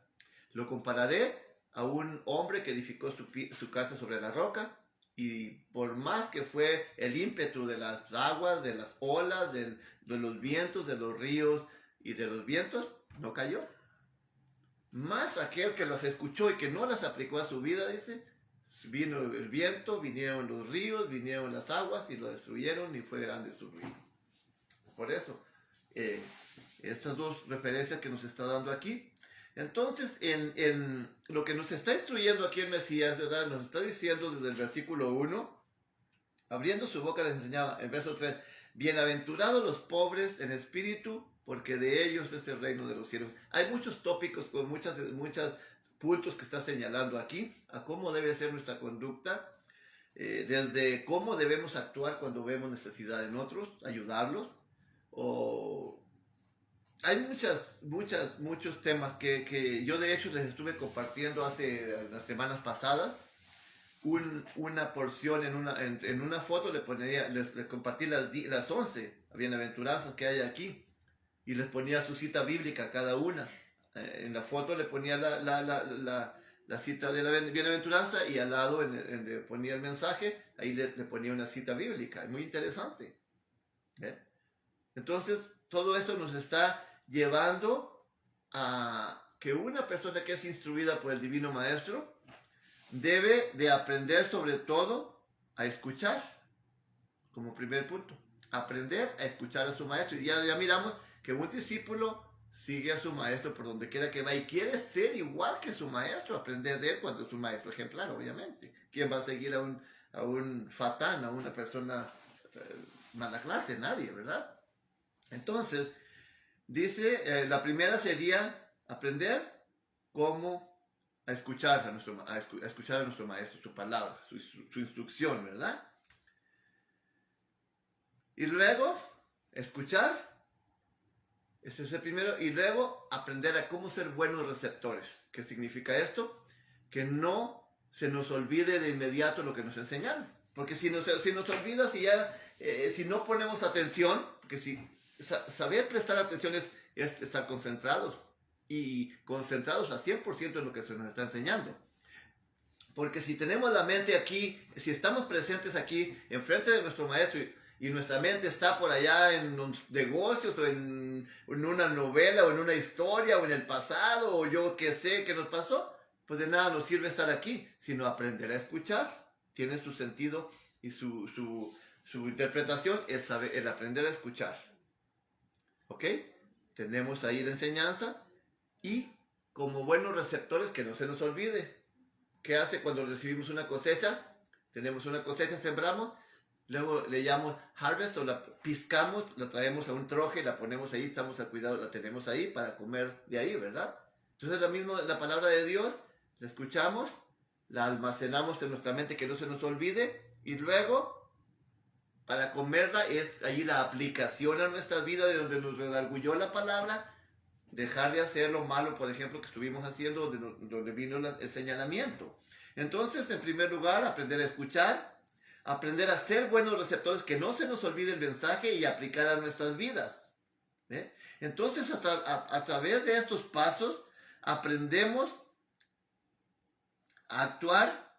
lo compararé a un hombre que edificó su casa sobre la roca, y por más que fue el ímpetu de las aguas, de las olas, de los vientos, de los ríos y de los vientos, no cayó. Más aquel que las escuchó y que no las aplicó a su vida, dice, vino el viento, vinieron los ríos, vinieron las aguas y lo destruyeron, y fue grande su ruina. Por eso, esas dos referencias que nos está dando aquí. Entonces, en lo que nos está instruyendo aquí el Mesías, ¿verdad? Nos está diciendo desde el versículo 1, abriendo su boca les enseñaba, en verso 3, bienaventurados los pobres en espíritu, porque de ellos es el reino de los cielos. Hay muchos tópicos con muchos puntos que está señalando aquí, a cómo debe ser nuestra conducta, desde cómo debemos actuar cuando vemos necesidad en otros, ayudarlos, o hay muchos temas que yo de hecho les estuve compartiendo hace las semanas pasadas. Una porción en una foto les compartí las 11 bienaventuranzas que hay aquí y les ponía su cita bíblica a cada una. En la foto le ponía la cita de la bienaventuranza y al lado le ponía el mensaje, ahí le ponía una cita bíblica. Es muy interesante. Entonces, todo esto nos está llevando a que una persona que es instruida por el Divino Maestro debe de aprender sobre todo a escuchar, como primer punto. Aprender a escuchar a su maestro. Y ya miramos que un discípulo sigue a su maestro por donde quiera que va y quiere ser igual que su maestro, aprender de él cuando es un maestro ejemplar, obviamente. ¿Quién va a seguir a un fatán, a una persona mala clase? Nadie, ¿verdad? Entonces, dice, la primera sería aprender cómo a escuchar a nuestro maestro, su palabra, su instrucción, ¿verdad? Y luego, escuchar. Ese es el primero. Y luego aprender a cómo ser buenos receptores. ¿Qué significa esto? Que no se nos olvide de inmediato lo que nos enseñaron. Porque si nos olvida, si no ponemos atención, porque saber prestar atención es estar concentrados. Y concentrados al 100% en lo que se nos está enseñando. Porque si tenemos la mente aquí, si estamos presentes aquí, enfrente de nuestro maestro, y nuestra mente está por allá en los negocios, o en una novela, o en una historia, o en el pasado, o yo qué sé qué nos pasó, pues de nada nos sirve estar aquí, sino aprender a escuchar. Tiene su sentido y su interpretación, el aprender a escuchar. ¿Ok? Tenemos ahí la enseñanza, y como buenos receptores, que no se nos olvide. ¿Qué hace cuando recibimos una cosecha? Tenemos una cosecha, sembramos, luego le llamamos harvest, o la piscamos, la traemos a un troje, la ponemos ahí, estamos al cuidado, la tenemos ahí para comer de ahí, ¿verdad? Entonces lo mismo, la palabra de Dios, la escuchamos, la almacenamos en nuestra mente, que no se nos olvide, y luego, para comerla, es ahí la aplicación a nuestra vida, de donde nos redarguyó la palabra, dejar de hacer lo malo, por ejemplo, que estuvimos haciendo, donde vino el señalamiento. Entonces, en primer lugar, aprender a escuchar, aprender a ser buenos receptores, que no se nos olvide el mensaje, y aplicar a nuestras vidas. Entonces, a través de estos pasos, aprendemos a actuar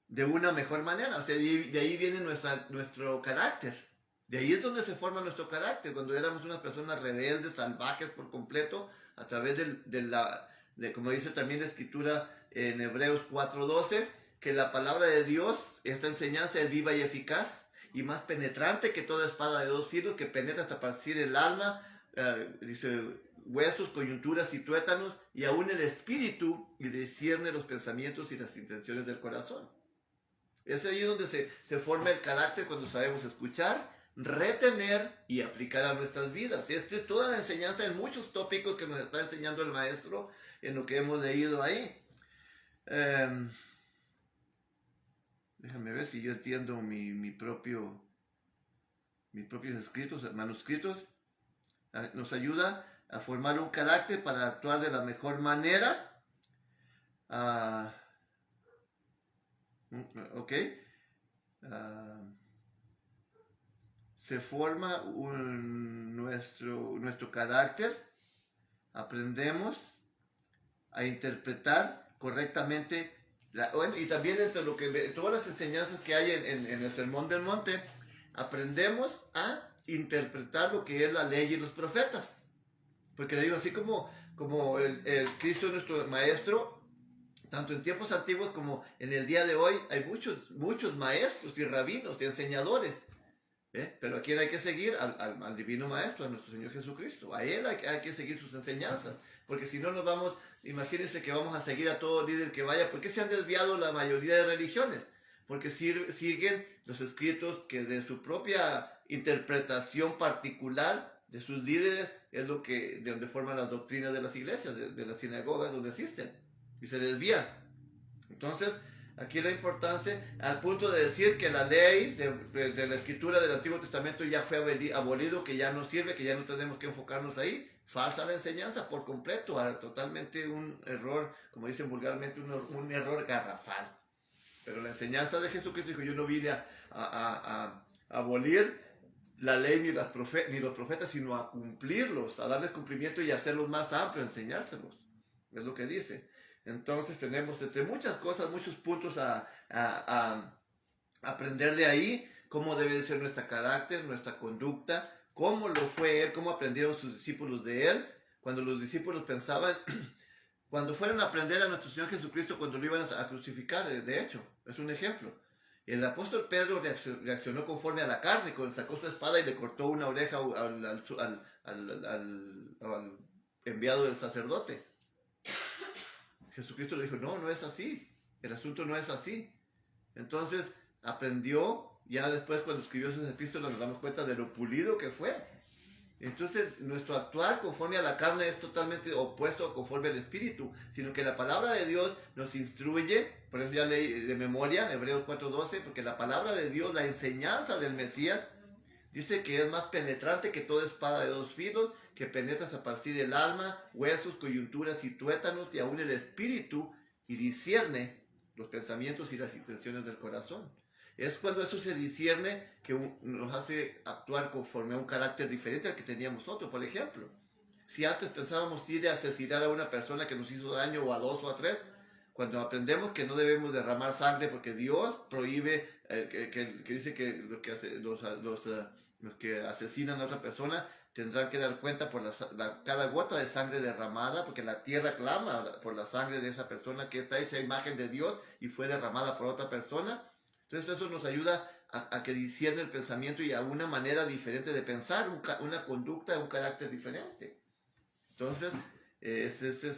de una mejor manera. O sea, de ahí viene nuestro carácter. De ahí es donde se forma nuestro carácter, cuando éramos unas personas rebeldes, salvajes por completo, a través de como dice también la escritura en Hebreos 4:12, que la palabra de Dios, esta enseñanza, es viva y eficaz, y más penetrante que toda espada de dos filos, que penetra hasta partir el alma, dice, huesos, coyunturas y tuétanos, y aún el espíritu, y discierne los pensamientos y las intenciones del corazón. Es ahí donde se forma el carácter, cuando sabemos escuchar, retener y aplicar a nuestras vidas. Esta es toda la enseñanza en muchos tópicos que nos está enseñando el maestro en lo que hemos leído ahí. Déjame ver si yo entiendo mis propios escritos, manuscritos. Nos ayuda a formar un carácter para actuar de la mejor manera. Ok. Se forma nuestro carácter, aprendemos a interpretar correctamente, y también entre todas las enseñanzas que hay en el Sermón del Monte, aprendemos a interpretar lo que es la ley y los profetas. Porque le digo, así como el Cristo nuestro Maestro, tanto en tiempos antiguos como en el día de hoy, hay muchos maestros y rabinos y enseñadores. Pero ¿a quién hay que seguir? Al Divino Maestro, a nuestro Señor Jesucristo. A Él hay que seguir sus enseñanzas. Porque si no nos vamos, imagínense que vamos a seguir a todo líder que vaya. ¿Por qué se han desviado la mayoría de religiones? Porque siguen los escritos que de su propia interpretación particular de sus líderes es lo que, de donde forman las doctrinas de las iglesias, de las sinagogas donde existen. Y se desvían. Entonces, aquí la importancia, al punto de decir que la ley de la escritura del Antiguo Testamento ya fue abolido, que ya no sirve, que ya no tenemos que enfocarnos ahí. Falsa la enseñanza por completo, totalmente un error, como dicen vulgarmente, un error garrafal. Pero la enseñanza de Jesucristo dijo, yo no vine a abolir la ley ni los profetas, sino a cumplirlos, a darles cumplimiento y hacerlos más amplios, enseñárselos. Es lo que dice. Entonces tenemos entre muchas cosas, muchos puntos a aprender de ahí, cómo debe ser nuestro carácter, nuestra conducta, cómo lo fue Él, cómo aprendieron sus discípulos de Él, cuando los discípulos pensaban, cuando fueron a aprender a nuestro Señor Jesucristo, cuando lo iban a crucificar, de hecho, es un ejemplo. El apóstol Pedro reaccionó conforme a la carne, sacó su espada y le cortó una oreja al enviado del sacerdote. Jesucristo le dijo, no es así, el asunto no es así. Entonces aprendió, ya después cuando escribió sus epístolas nos damos cuenta de lo pulido que fue. Entonces nuestro actuar conforme a la carne es totalmente opuesto conforme al Espíritu, sino que la palabra de Dios nos instruye, por eso ya leí de memoria Hebreos 4:12, porque la palabra de Dios, la enseñanza del Mesías, dice que es más penetrante que toda espada de dos filos, que penetra hasta partir el alma, huesos, coyunturas y tuétanos, y aún el espíritu, y discierne los pensamientos y las intenciones del corazón. Es cuando eso se discierne que nos hace actuar conforme a un carácter diferente al que teníamos nosotros. Por ejemplo, si antes pensábamos ir a asesinar a una persona que nos hizo daño, o a dos o a tres, cuando aprendemos que no debemos derramar sangre porque Dios prohíbe, que dice que los que asesinan a otra persona tendrán que dar cuenta por cada gota de sangre derramada, porque la tierra clama por la sangre de esa persona que está hecha a imagen de Dios y fue derramada por otra persona. Entonces eso nos ayuda a que discierne el pensamiento y a una manera diferente de pensar, una conducta, un carácter diferente. Entonces,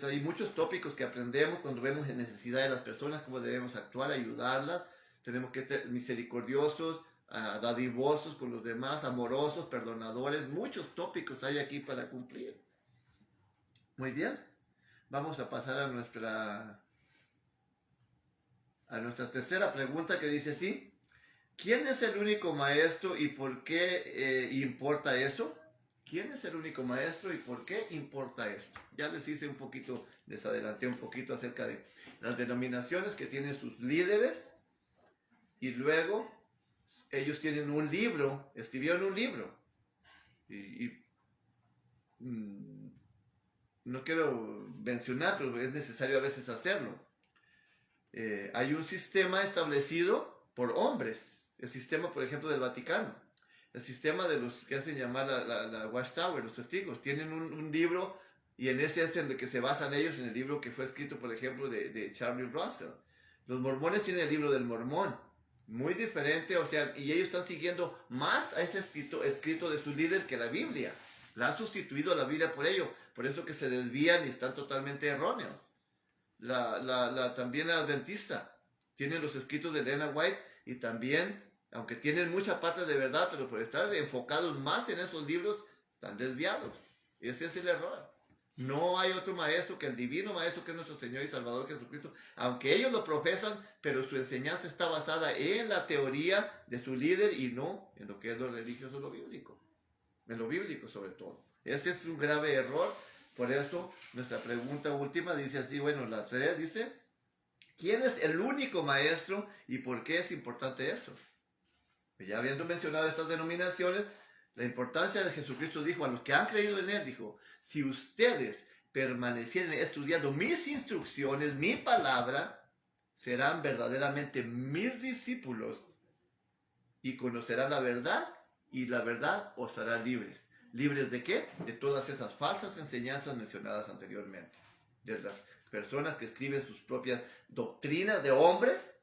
hay muchos tópicos que aprendemos cuando vemos en necesidad de las personas, cómo debemos actuar, ayudarlas. Tenemos que ser misericordiosos, dadivosos con los demás, amorosos, perdonadores. Muchos tópicos hay aquí para cumplir. Muy bien. Vamos a pasar a nuestra tercera pregunta, que dice así: ¿quién es el único maestro y por qué importa eso? ¿Quién es el único maestro y por qué importa esto? Ya les hice un poquito, les adelanté un poquito acerca de las denominaciones que tienen sus líderes, y luego ellos tienen un libro, escribieron un libro, no quiero mencionar, pero es necesario a veces hacerlo. Hay un sistema establecido por hombres, el sistema, por ejemplo, del Vaticano, el sistema de los que hacen llamar la Watchtower, los testigos, tienen un libro, y en ese es en el que se basan ellos, en el libro que fue escrito, por ejemplo, de Charles Russell. Los mormones tienen el libro del Mormón, muy diferente, o sea, y ellos están siguiendo más a ese escrito de su líder que la Biblia. La han sustituido a la Biblia por ello, por eso que se desvían y están totalmente erróneos. También la adventista tiene los escritos de Elena White, y también, aunque tienen mucha parte de verdad, pero por estar enfocados más en esos libros, están desviados. Ese es el error. No hay otro maestro que el divino maestro, que es nuestro Señor y Salvador Jesucristo, aunque ellos lo profesan, pero su enseñanza está basada en la teoría de su líder y no en lo que es lo religioso, lo bíblico. En lo bíblico sobre todo. Ese es un grave error. Por eso nuestra pregunta última dice así, bueno, la 3 dice: ¿quién es el único maestro y por qué es importante eso? Ya habiendo mencionado estas denominaciones, la importancia de Jesucristo dijo a los que han creído en Él, dijo: si ustedes permanecieren estudiando mis instrucciones, mi palabra, serán verdaderamente mis discípulos y conocerán la verdad, y la verdad os hará libres. ¿Libres de qué? De todas esas falsas enseñanzas mencionadas anteriormente. De las personas que escriben sus propias doctrinas de hombres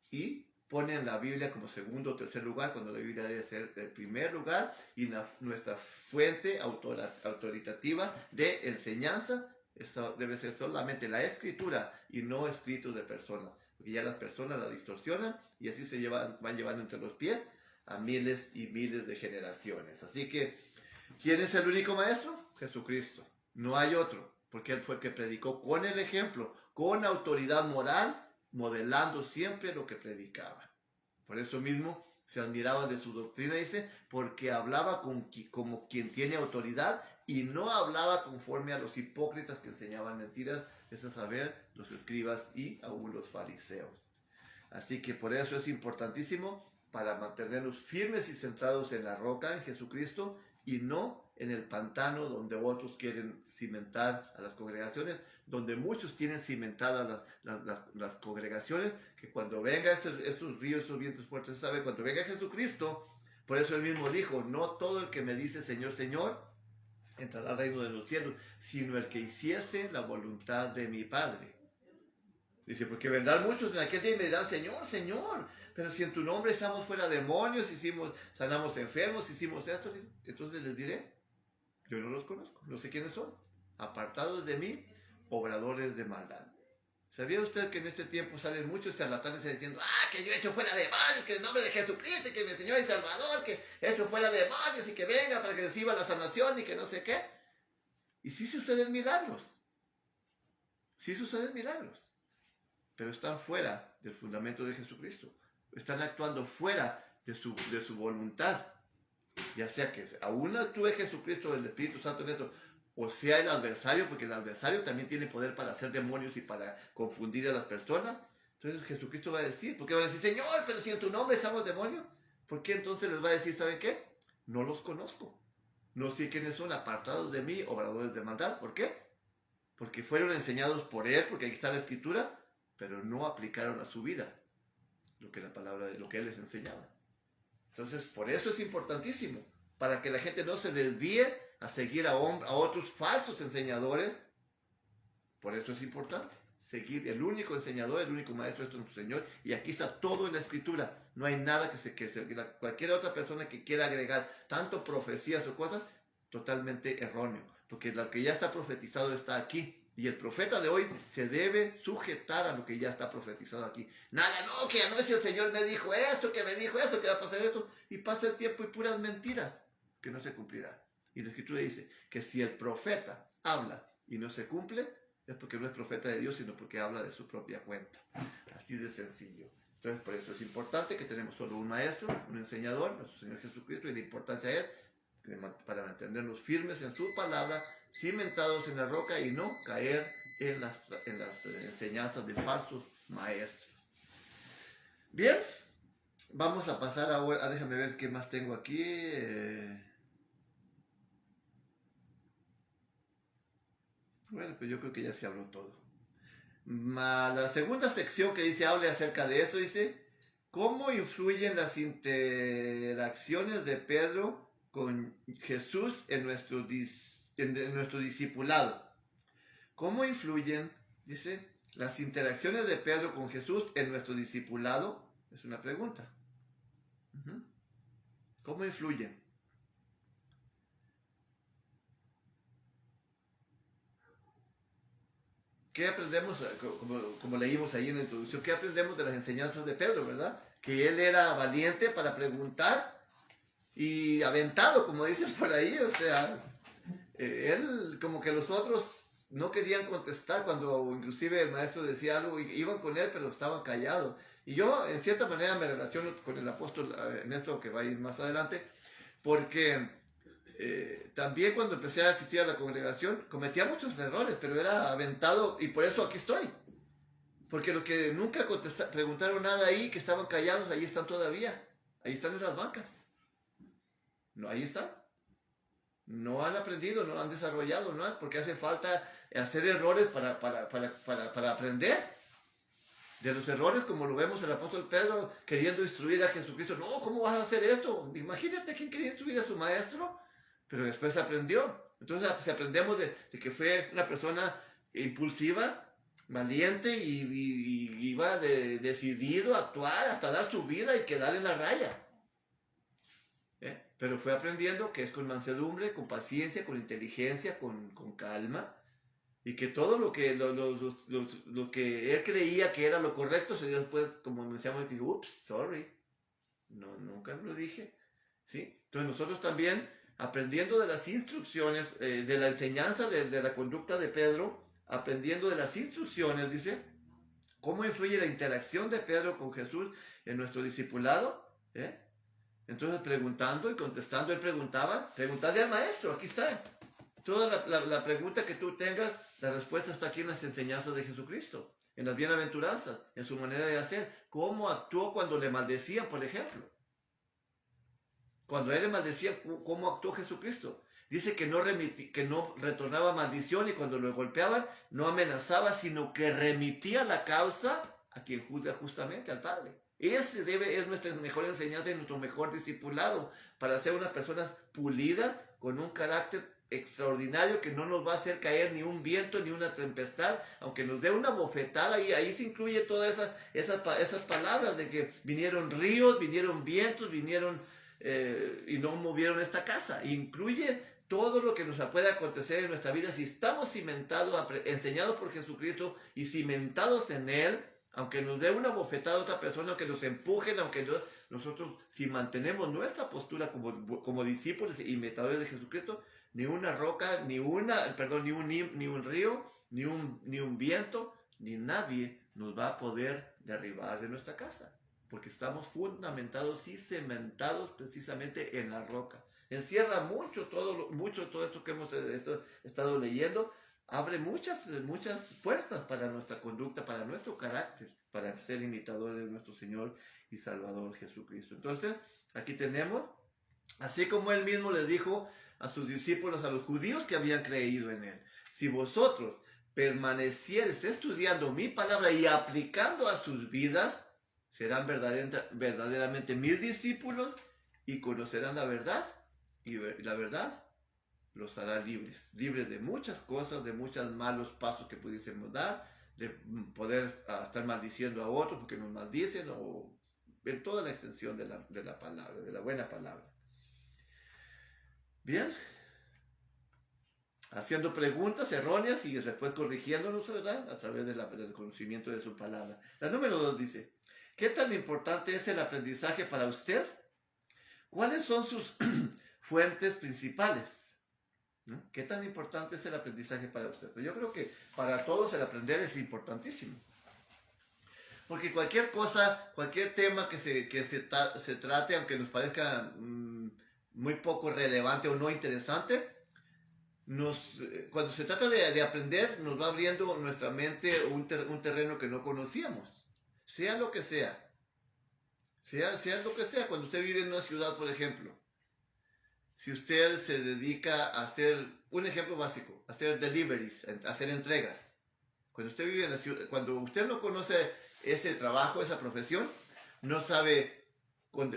y ponen la Biblia como segundo o tercer lugar, cuando la Biblia debe ser el primer lugar, y nuestra fuente autoritativa de enseñanza, eso debe ser solamente la escritura y no escritos de personas, porque ya las personas la distorsionan y así van llevando entre los pies a miles y miles de generaciones. Así que, ¿quién es el único maestro? Jesucristo. No hay otro, porque Él fue el que predicó con el ejemplo, con autoridad moral, modelando siempre lo que predicaba. Por eso mismo se admiraba de su doctrina, dice, porque hablaba como quien tiene autoridad y no hablaba conforme a los hipócritas que enseñaban mentiras, es a saber, los escribas y aún los fariseos. Así que por eso es importantísimo para mantenernos firmes y centrados en la roca, en Jesucristo, y no en el pantano donde otros quieren cimentar a las congregaciones, donde muchos tienen cimentadas las congregaciones, que cuando venga estos ríos, estos vientos fuertes, ¿sabe? Cuando venga Jesucristo, por eso Él mismo dijo, no todo el que me dice Señor, Señor, entrará al reino de los cielos, sino el que hiciese la voluntad de mi Padre. Dice, porque vendrán muchos en aquel día y me dirán, Señor, Señor, pero si en tu nombre echamos fuera demonios, sanamos enfermos, hicimos esto, entonces les diré, yo no los conozco, no sé quiénes son, apartados de mí, obradores de maldad. ¿Sabía usted que en este tiempo salen muchos charlatanes diciendo, que yo echo fuera demonios, que en el nombre de Jesucristo, que mi Señor y Salvador, que echo fuera demonios y que venga para que reciba la sanación y que no sé qué? Y sí suceden milagros, pero están fuera del fundamento de Jesucristo, están actuando fuera de su voluntad, ya sea que aún actúe Jesucristo, el Espíritu Santo en esto, o sea el adversario, porque el adversario también tiene poder para hacer demonios y para confundir a las personas. Entonces Jesucristo va a decir, porque va a decir, Señor, pero si en tu nombre echamos demonios, ¿por qué entonces les va a decir, ¿saben qué? No los conozco, no sé quiénes son, apartados de mí, obradores de maldad? ¿Por qué? Porque fueron enseñados por Él, porque aquí está la Escritura, pero no aplicaron a su vida lo que Él les enseñaba. Entonces, por eso es importantísimo, para que la gente no se desvíe a seguir a otros falsos enseñadores. Por eso es importante seguir el único enseñador, el único maestro, es nuestro Señor, y aquí está todo en la Escritura. No hay nada cualquier otra persona que quiera agregar tanto profecías o cosas, totalmente erróneo, porque lo que ya está profetizado está aquí. Y el profeta de hoy se debe sujetar a lo que ya está profetizado aquí. Nada, no, que anoche el Señor me dijo esto, que va a pasar esto. Y pasa el tiempo y puras mentiras que no se cumplirán. Y la Escritura dice que si el profeta habla y no se cumple, es porque no es profeta de Dios, sino porque habla de su propia cuenta. Así de sencillo. Entonces, por eso es importante que tenemos solo un maestro, un enseñador, nuestro Señor Jesucristo, y la importancia de Él, para mantenernos firmes en su palabra, cimentados en la roca y no caer en las enseñanzas de falsos maestros. Bien, vamos a pasar ahora, déjame ver qué más tengo aquí. Bueno, pues yo creo que ya se habló todo. La segunda sección que dice, hable acerca de esto, dice, ¿cómo influyen las interacciones de Pedro con Jesús en nuestro discipulado? ¿Cómo influyen, dice, las interacciones de Pedro con Jesús en nuestro discipulado? Es una pregunta. ¿Cómo influyen? ¿Qué aprendemos, como leímos ahí en la introducción, qué aprendemos de las enseñanzas de Pedro, verdad? Que él era valiente para preguntar y aventado, como dicen por ahí, o sea, él como que los otros no querían contestar cuando inclusive el maestro decía algo, y iban con él, pero estaban callados. Y yo, en cierta manera, me relaciono con el apóstol en esto que va a ir más adelante, porque también cuando empecé a asistir a la congregación, cometía muchos errores, pero era aventado, y por eso aquí estoy. Porque los que nunca preguntaron nada ahí, que estaban callados, ahí están todavía. Ahí están en las bancas. No, ahí están. No han aprendido, no han desarrollado, ¿no? Porque hace falta hacer errores para aprender. De los errores, como lo vemos el apóstol Pedro queriendo instruir a Jesucristo. No, ¿cómo vas a hacer esto? Imagínate quién quería instruir a su maestro, pero después aprendió. Entonces, si aprendemos de que fue una persona impulsiva, valiente y iba decidido a actuar hasta dar su vida y quedar en la raya. Pero fue aprendiendo que es con mansedumbre, con paciencia, con inteligencia, con calma, y que todo lo que él creía que era lo correcto se dio después, como decíamos, digo, ups, sorry, no, nunca lo dije, ¿sí? Entonces nosotros también, aprendiendo de las instrucciones, de la enseñanza de la conducta de Pedro, aprendiendo de las instrucciones, dice, cómo influye la interacción de Pedro con Jesús en nuestro discipulado, Entonces, preguntando y contestando, él preguntaba, preguntadle al maestro, aquí está. Toda la pregunta que tú tengas, la respuesta está aquí en las enseñanzas de Jesucristo, en las bienaventuranzas, en su manera de hacer. ¿Cómo actuó cuando le maldecían, por ejemplo? Cuando él le maldecía, ¿cómo actuó Jesucristo? Dice que no retornaba maldición, y cuando lo golpeaban, no amenazaba, sino que remitía la causa a quien juzga justamente, al Padre. Es nuestra mejor enseñanza y nuestro mejor discipulado para ser unas personas pulidas con un carácter extraordinario que no nos va a hacer caer ni un viento ni una tempestad, aunque nos dé una bofetada, y ahí se incluye todas esas palabras de que vinieron ríos, vinieron vientos, vinieron y no movieron esta casa. Incluye todo lo que nos puede acontecer en nuestra vida si estamos cimentados, enseñados por Jesucristo y cimentados en Él. Aunque nos dé una bofetada a otra persona, aunque nos empujen, aunque nosotros, si mantenemos nuestra postura como discípulos y imitadores de Jesucristo, ni una roca, ni un río, ni un viento, ni nadie nos va a poder derribar de nuestra casa, porque estamos fundamentados y cementados precisamente en la roca. Encierra mucho todo esto que hemos estado leyendo. Abre muchas puertas para nuestra conducta, para nuestro carácter, para ser imitadores de nuestro Señor y Salvador Jesucristo. Entonces, aquí tenemos, así como Él mismo les dijo a sus discípulos, a los judíos que habían creído en Él: si vosotros permaneciereis estudiando mi palabra y aplicando a sus vidas, serán verdaderamente mis discípulos y conocerán la verdad, y la verdad los hará libres de muchas cosas, de muchos malos pasos que pudiésemos dar, de poder estar maldiciendo a otros porque nos maldicen, o en toda la extensión de la palabra, de la buena palabra. Bien, haciendo preguntas erróneas y después corrigiéndonos, ¿verdad?, a través del conocimiento de su palabra. La número 2 dice: ¿qué tan importante es el aprendizaje para usted? ¿Cuáles son sus fuentes principales? ¿Qué tan importante es el aprendizaje para usted? Pues yo creo que para todos el aprender es importantísimo. Porque cualquier cosa, cualquier tema que se trate, aunque nos parezca muy poco relevante o no interesante, cuando se trata de aprender, nos va abriendo nuestra mente un terreno que no conocíamos. Sea lo que sea. Sea lo que sea. Cuando usted vive en una ciudad, por ejemplo, si usted se dedica a hacer, un ejemplo básico, a hacer deliveries, a hacer entregas. Cuando usted vive en la ciudad, cuando usted no conoce ese trabajo, esa profesión, no sabe, pues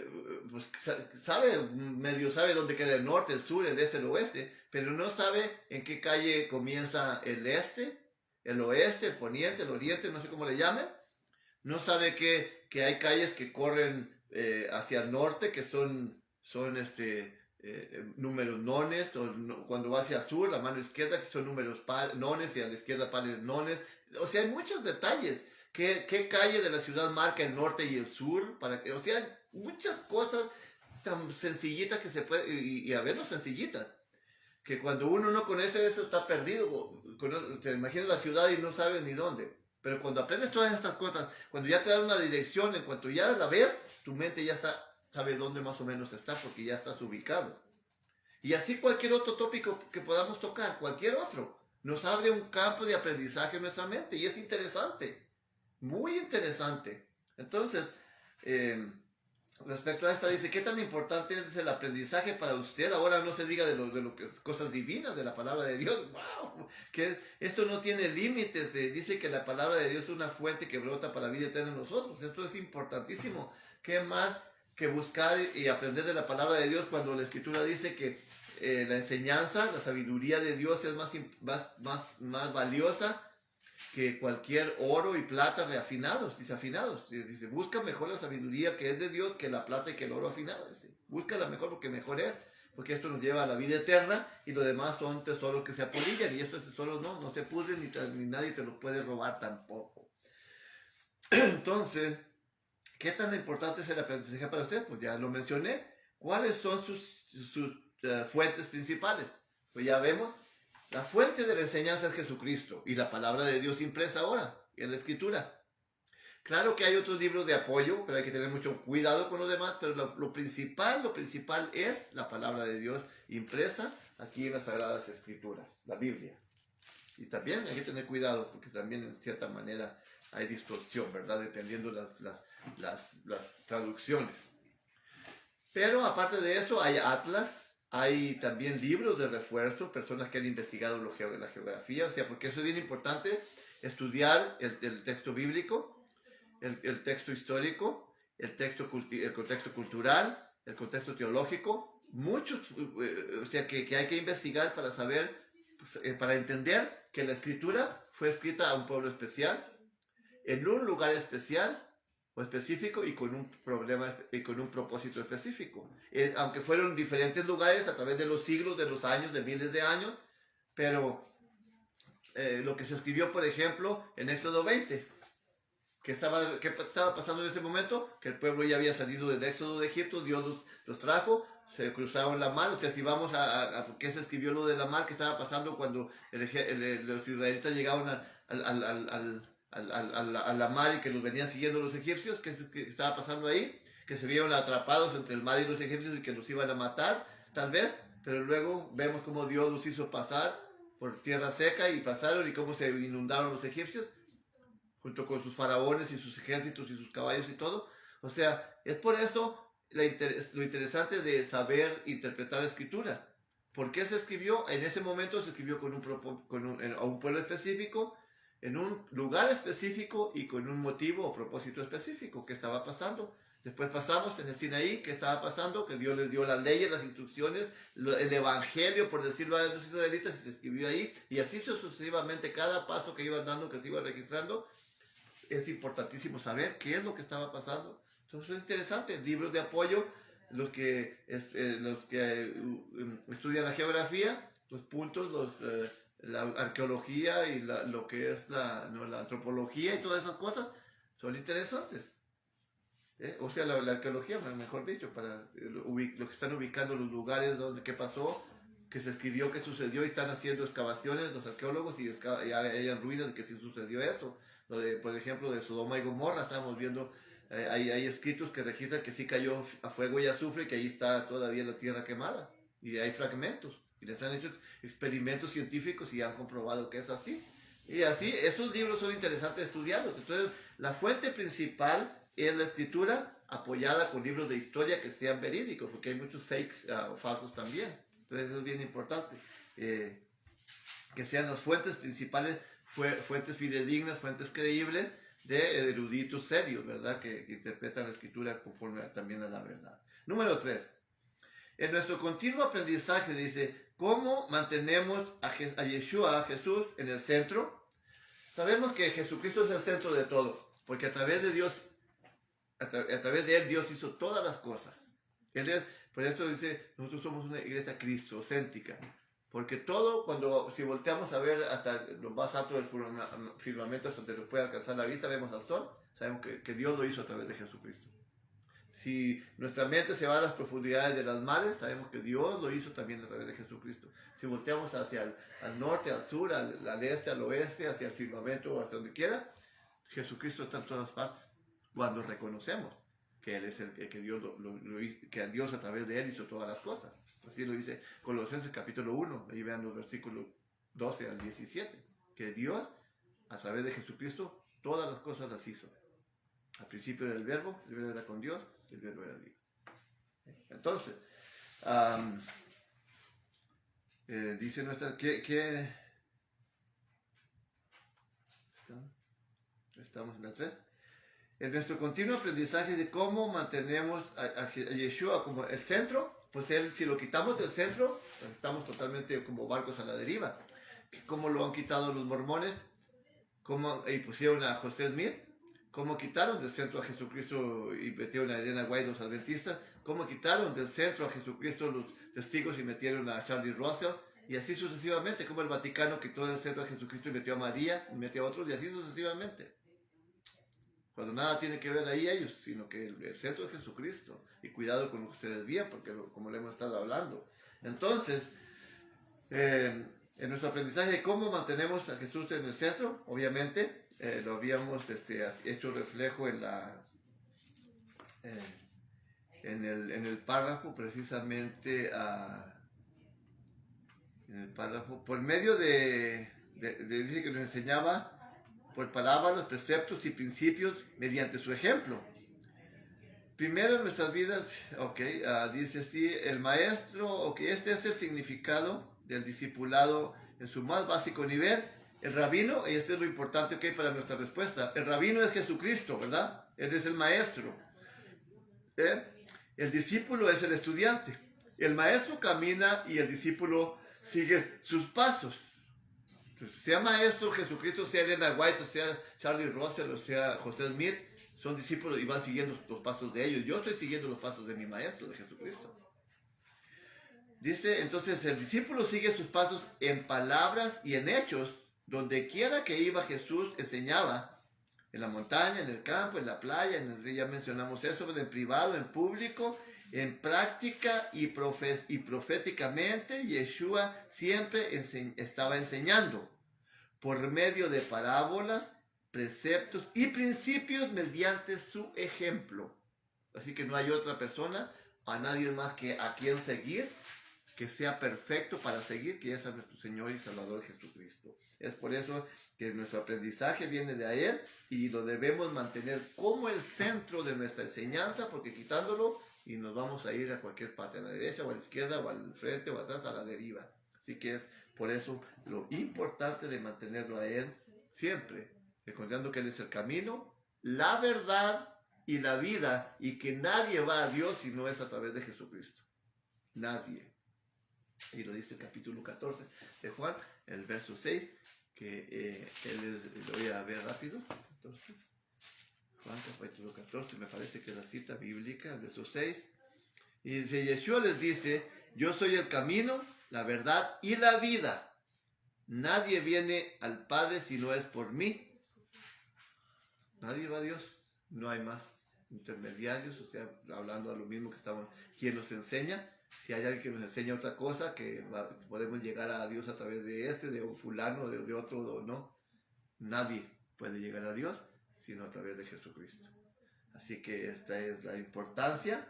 medio sabe dónde queda el norte, el sur, el este, el oeste, pero no sabe en qué calle comienza el este, el oeste, el poniente, el oriente, no sé cómo le llamen. No sabe que hay calles que corren hacia el norte, que son números nones, o cuando va hacia sur, la mano izquierda, que son números nones, y a la izquierda pares nones. O sea, hay muchos detalles. ¿Qué calle de la ciudad marca el norte y el sur? O sea, muchas cosas tan sencillitas que se puede, y a veces sencillitas, que cuando uno no conoce eso está perdido. Te imaginas la ciudad y no sabes ni dónde. Pero cuando aprendes todas estas cosas, cuando ya te dan una dirección, en cuanto ya la ves, tu mente ya sabe dónde más o menos está, porque ya estás ubicado. Y así cualquier otro tópico que podamos tocar, cualquier otro, nos abre un campo de aprendizaje en nuestra mente, y es interesante, muy interesante. Entonces, respecto a esta, dice: ¿qué tan importante es el aprendizaje para usted? Ahora no se diga de lo que es cosas divinas, de la palabra de Dios. ¡Wow! Que esto no tiene límites. Dice que la palabra de Dios es una fuente que brota para la vida eterna en nosotros. Esto es importantísimo. ¿Qué más que buscar y aprender de la palabra de Dios cuando la Escritura dice que la enseñanza, la sabiduría de Dios es más valiosa que cualquier oro y plata reafinados, dice afinados. Dice, busca mejor la sabiduría que es de Dios que la plata y que el oro afinado. Dice, búscala mejor porque mejor es, porque esto nos lleva a la vida eterna y lo demás son tesoros que se apolillan y estos tesoros no se pudren ni nadie te los puede robar tampoco. Entonces, ¿qué tan importante es el aprendizaje para usted? Pues ya lo mencioné. ¿Cuáles son sus fuentes principales? Pues ya vemos. La fuente de la enseñanza es Jesucristo y la palabra de Dios impresa ahora en la Escritura. Claro que hay otros libros de apoyo, pero hay que tener mucho cuidado con los demás, pero lo principal es la palabra de Dios impresa aquí en las Sagradas Escrituras, la Biblia. Y también hay que tener cuidado porque también en cierta manera hay distorsión, ¿verdad? Dependiendo las traducciones. Pero aparte de eso hay atlas. Hay también libros de refuerzo, personas que han investigado la geografía, o sea, porque eso es bien importante, estudiar el texto bíblico, el texto histórico, el contexto cultural, el contexto teológico, o sea, que hay que investigar para saber, para entender que la escritura fue escrita a un pueblo especial, en un lugar especial, o específico y con un problema y con un propósito específico. Aunque fueron diferentes lugares a través de los siglos, de los años, de miles de años, pero lo que se escribió, por ejemplo, en Éxodo 20, ¿qué estaba pasando en ese momento? Que el pueblo ya había salido del éxodo de Egipto, Dios los trajo, se cruzaron la mar. O sea, si vamos a ¿por qué se escribió lo de la mar? ¿Qué estaba pasando cuando los israelitas llegaron a la mar y que los venían siguiendo los egipcios? ¿Qué estaba pasando ahí? Que se vieron atrapados entre el mar y los egipcios y que los iban a matar, tal vez, pero luego vemos cómo Dios los hizo pasar por tierra seca y pasaron y cómo se inundaron los egipcios junto con sus faraones y sus ejércitos y sus caballos y todo. O sea, es por eso lo interesante de saber interpretar la escritura. ¿Por qué se escribió? En ese momento se escribió a un pueblo específico, en un lugar específico y con un motivo o propósito específico. ¿Qué estaba pasando? Después pasamos en el Sinaí. ¿Qué estaba pasando? Que Dios les dio las leyes, las instrucciones, el evangelio, por decirlo a los israelitas, y se escribió ahí. Y así sucesivamente, cada paso que iban dando, que se iba registrando, es importantísimo saber qué es lo que estaba pasando. Entonces es interesante. Libros de apoyo, los que estudian la geografía, los puntos, la arqueología y lo que es la antropología y todas esas cosas son interesantes. O sea, la arqueología, mejor dicho, para lo que están ubicando los lugares donde qué pasó, que se escribió, qué sucedió, y están haciendo excavaciones los arqueólogos y hay ruinas de que sí sucedió eso. Por ejemplo, de Sodoma y Gomorra, estamos viendo, hay escritos que registran que sí cayó a fuego y azufre y que ahí está todavía la tierra quemada. Y hay fragmentos. Y les han hecho experimentos científicos y han comprobado que es así. Y así, estos libros son interesantes estudiarlos. Entonces, la fuente principal es la escritura, apoyada con libros de historia que sean verídicos, porque hay muchos fakes o falsos también. Entonces, eso es bien importante. Que sean las fuentes principales, fuentes fidedignas, fuentes creíbles de eruditos serios, ¿verdad? Que interpretan la escritura conforme también a la verdad. Número 3. En nuestro continuo aprendizaje dice, ¿cómo mantenemos a Yeshua, a Jesús, en el centro? Sabemos que Jesucristo es el centro de todo, porque a través de Dios, a través de Él, Dios hizo todas las cosas. Por eso dice, nosotros somos una iglesia cristocéntrica, porque todo, si volteamos a ver hasta lo más alto del firmamento, hasta donde nos puede alcanzar la vista, vemos al sol, sabemos que Dios lo hizo a través de Jesucristo. Si nuestra mente se va a las profundidades de las mares, sabemos que Dios lo hizo también a través de Jesucristo. Si volteamos hacia al norte, al sur, al este, al oeste, hacia el firmamento, hasta donde quiera, Jesucristo está en todas partes. Cuando reconocemos que Él es que Dios que Dios a través de Él hizo todas las cosas. Así lo dice Colosenses capítulo 1, ahí vean los versículos 12 al 17, que Dios a través de Jesucristo todas las cosas las hizo. Al principio era el verbo era con Dios, el verbo era Dios. Entonces, dice nuestra, estamos en la 3. En nuestro continuo aprendizaje de cómo mantenemos a Yeshua como el centro, pues Él, si lo quitamos del centro, pues estamos totalmente como barcos a la deriva. ¿Cómo lo han quitado los mormones? y pusieron a José Smith, cómo quitaron del centro a Jesucristo y metieron a Elena White los adventistas, cómo quitaron del centro a Jesucristo los testigos y metieron a Charlie Russell, y así sucesivamente, como el Vaticano quitó del centro a Jesucristo y metió a María, y metió a otros, y así sucesivamente. Cuando nada tiene que ver ahí ellos, sino que el centro es Jesucristo. Y cuidado con lo que se desvía, porque como le hemos estado hablando. Entonces, en nuestro aprendizaje, ¿cómo mantenemos a Jesús en el centro? Obviamente, lo habíamos hecho reflejo en en el párrafo, precisamente, en el párrafo, por medio dice que nos enseñaba por palabras, preceptos y principios mediante su ejemplo. Primero en nuestras vidas, dice así, el maestro, este es el significado del discipulado en su más básico nivel. El rabino, y este es lo importante para nuestra respuesta, el rabino es Jesucristo, ¿verdad? Él es el maestro. El discípulo es el estudiante. El maestro camina y el discípulo sigue sus pasos. Sea maestro Jesucristo, sea Elena White, o sea Charlie Russell, o sea José Smith, son discípulos y van siguiendo los pasos de ellos. Yo estoy siguiendo los pasos de mi maestro, de Jesucristo. Dice, entonces el discípulo sigue sus pasos en palabras y en hechos. Donde quiera que iba Jesús enseñaba, en la montaña, en el campo, en la playa, ya mencionamos eso, en privado, en público, en práctica y proféticamente. Yeshua siempre estaba enseñando por medio de parábolas, preceptos y principios mediante su ejemplo. Así que no hay otra persona, a nadie más a quien seguir, que sea perfecto para seguir, que es a nuestro Señor y Salvador Jesucristo. Es por eso que nuestro aprendizaje viene de Él y lo debemos mantener como el centro de nuestra enseñanza, porque quitándolo y nos vamos a ir a cualquier parte, a la derecha o a la izquierda o al frente o atrás, a la deriva. Así que es por eso lo importante de mantenerlo a Él siempre, recordando que Él es el camino, la verdad y la vida, y que nadie va a Dios si no es a través de Jesucristo. Nadie. Y lo dice el capítulo 14 de Juan, el verso 6, que lo voy a ver rápido. Entonces, Juan capítulo 14, me parece que es la cita bíblica, el verso 6. Y dice, Yeshua les dice, yo soy el camino, la verdad y la vida. Nadie viene al Padre si no es por mí. Nadie va a Dios. No hay más intermediarios, o sea, hablando a lo mismo que estamos, quien nos enseña. Si hay alguien que nos enseña otra cosa, que podemos llegar a Dios a través de un fulano, de otro, no. Nadie puede llegar a Dios sino a través de Jesucristo. Así que esta es la importancia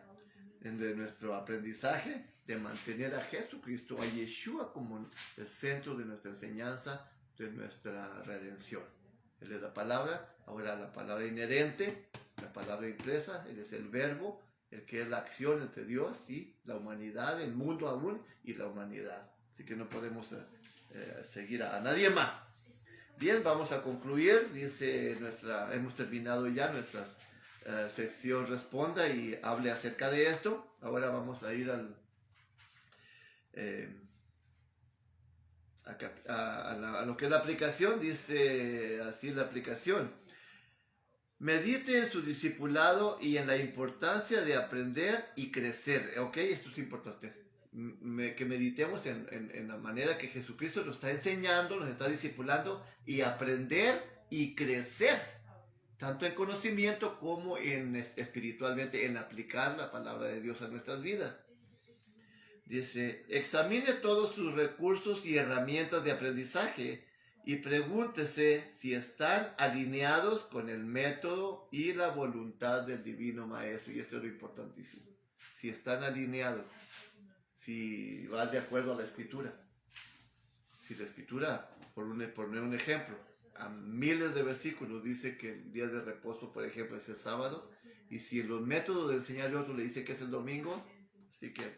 de nuestro aprendizaje, de mantener a Jesucristo, a Yeshua, como el centro de nuestra enseñanza, de nuestra redención. Él es la palabra, ahora la palabra inherente, la palabra impresa, Él es el verbo, el que es la acción entre Dios y la humanidad, el mundo aún y la humanidad. Así que no podemos seguir a nadie más. Bien, vamos a concluir. Dice hemos terminado ya nuestra sección Responda y hable acerca de esto. Ahora vamos a ir a lo que es la aplicación. Dice así la aplicación: medite en su discipulado y en la importancia de aprender y crecer. Esto es importante. Que meditemos en la manera que Jesucristo nos está enseñando, nos está discipulando, y aprender y crecer, tanto en conocimiento como espiritualmente, en aplicar la palabra de Dios a nuestras vidas. Dice, examine todos sus recursos y herramientas de aprendizaje y pregúntese si están alineados con el método y la voluntad del Divino Maestro. Y esto es lo importantísimo. Si están alineados, si va de acuerdo a la Escritura. Si la Escritura, por poner un ejemplo, a miles de versículos dice que el día de reposo, por ejemplo, es el sábado, y si los métodos de enseñarle a otro le dice que es el domingo, así que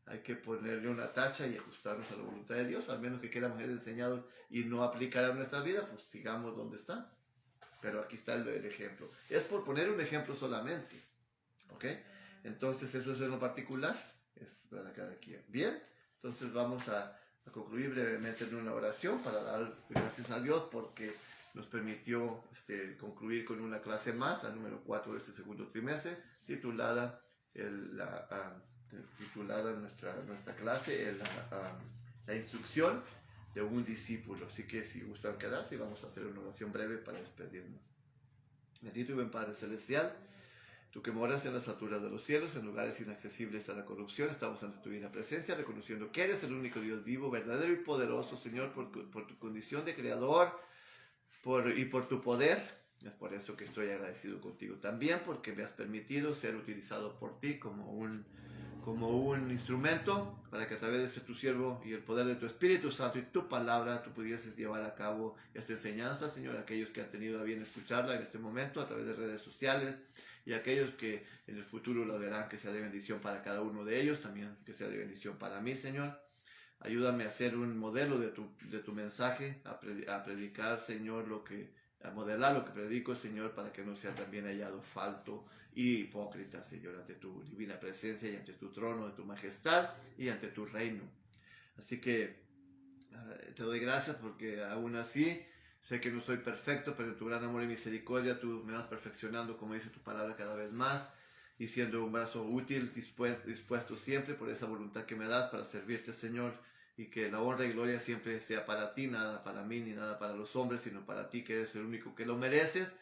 hay que ponerle una tacha y ajustarnos a la voluntad de Dios, al menos que queramos ser enseñados y no aplicar a nuestra vida, pues sigamos donde está. Pero aquí está el ejemplo. Es por poner un ejemplo solamente. Entonces eso es en lo particular. Es para cada quien. Bien, entonces vamos a concluir brevemente en una oración para dar gracias a Dios, porque nos permitió concluir con una clase más, la número 4 de este segundo trimestre, titulada nuestra clase, la instrucción de un discípulo. Así que si gustan quedarse, vamos a hacer una oración breve para despedirnos. Bendito y buen Padre Celestial, tú que moras en las alturas de los cielos, en lugares inaccesibles a la corrupción, estamos ante tu divina presencia, reconociendo que eres el único Dios vivo, verdadero y poderoso, Señor, por tu condición de creador y por tu poder. Es por eso que estoy agradecido contigo también, porque me has permitido ser utilizado por ti como un instrumento para que a través de tu siervo y el poder de tu Espíritu Santo y tu palabra tú pudieses llevar a cabo esta enseñanza, Señor, aquellos que han tenido a bien escucharla en este momento a través de redes sociales y aquellos que en el futuro la verán, que sea de bendición para cada uno de ellos, también que sea de bendición para mí, Señor. Ayúdame a ser un modelo de tu mensaje, a predicar, Señor, a modelar lo que predico, Señor, para que no sea también hallado falto y hipócrita, Señor, ante tu divina presencia y ante tu trono de tu majestad y ante tu reino. Así que te doy gracias porque aún así sé que no soy perfecto, pero en tu gran amor y misericordia tú me vas perfeccionando, como dice tu palabra, cada vez más, y siendo un brazo útil, dispuesto siempre por esa voluntad que me das para servirte, Señor, y que la honra y gloria siempre sea para ti, nada para mí ni nada para los hombres, sino para ti, que eres el único que lo mereces.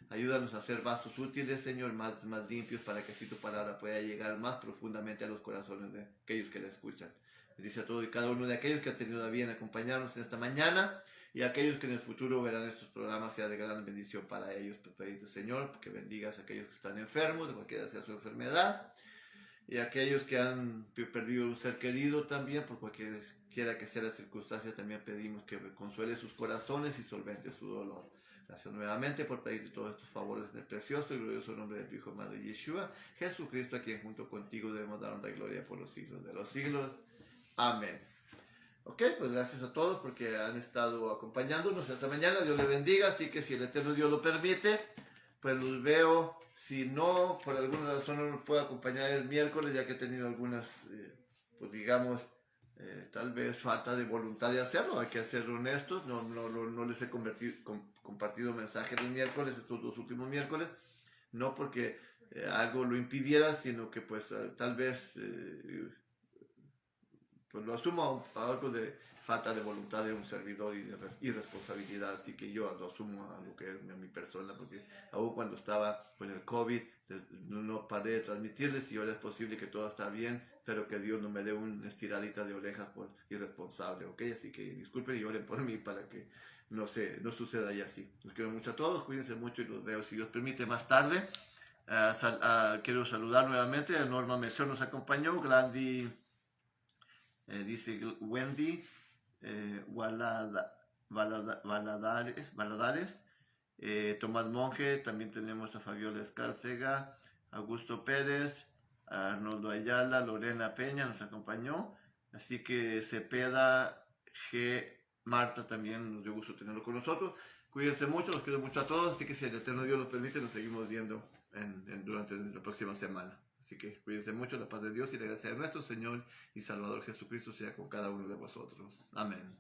Ayúdanos a ser vasos útiles, Señor, más limpios, para que así tu palabra pueda llegar más profundamente a los corazones de aquellos que la escuchan. Bendice a todos y cada uno de aquellos que han tenido a bien acompañarnos en esta mañana, y aquellos que en el futuro verán estos programas, sea de gran bendición para ellos. Te pedimos, Señor, que bendigas a aquellos que están enfermos, de cualquiera sea su enfermedad, y aquellos que han perdido un ser querido también, por cualquiera que sea la circunstancia, también pedimos que consuele sus corazones y solvente su dolor. Gracias nuevamente por pedirte todos estos favores en el precioso y glorioso nombre de tu Hijo amado Yeshua, Jesucristo, a quien junto contigo debemos dar honra y gloria por los siglos de los siglos. Amén. Ok, pues gracias a todos porque han estado acompañándonos esta mañana. Dios les bendiga, así que si el Eterno Dios lo permite, pues los veo. Si no, por alguna razón no nos puedo acompañar el miércoles, ya que he tenido algunas, pues digamos, tal vez falta de voluntad de hacerlo, hay que ser honestos. No les he compartido mensajes el miércoles, estos 2 últimos miércoles, no porque algo lo impidiera, sino que pues tal vez pues lo asumo a algo de falta de voluntad de un servidor y de irresponsabilidad, así que yo lo asumo a lo que es mi persona, porque aún cuando estaba con el COVID no paré de transmitirles y ahora es posible que todo está bien, pero que Dios no me dé una estiradita de orejas por irresponsable, ¿ok? Así que disculpen y oren por mí para que no suceda ya así. Los quiero mucho a todos, cuídense mucho y los veo, si Dios permite, más tarde. Quiero saludar nuevamente a Norma Melchor, nos acompañó, Gladys. Dice Wendy Valadares, Tomás Monge, también tenemos a Fabiola Escárcega, Augusto Pérez, Arnoldo Ayala, Lorena Peña nos acompañó, así que Cepeda G. Marta también nos dio gusto tenerlo con nosotros. Cuídense mucho, los quiero mucho a todos, así que si el Eterno Dios lo permite, nos seguimos viendo durante la próxima semana. Así que cuídense mucho, la paz de Dios y la gracia de nuestro Señor y Salvador Jesucristo sea con cada uno de vosotros. Amén.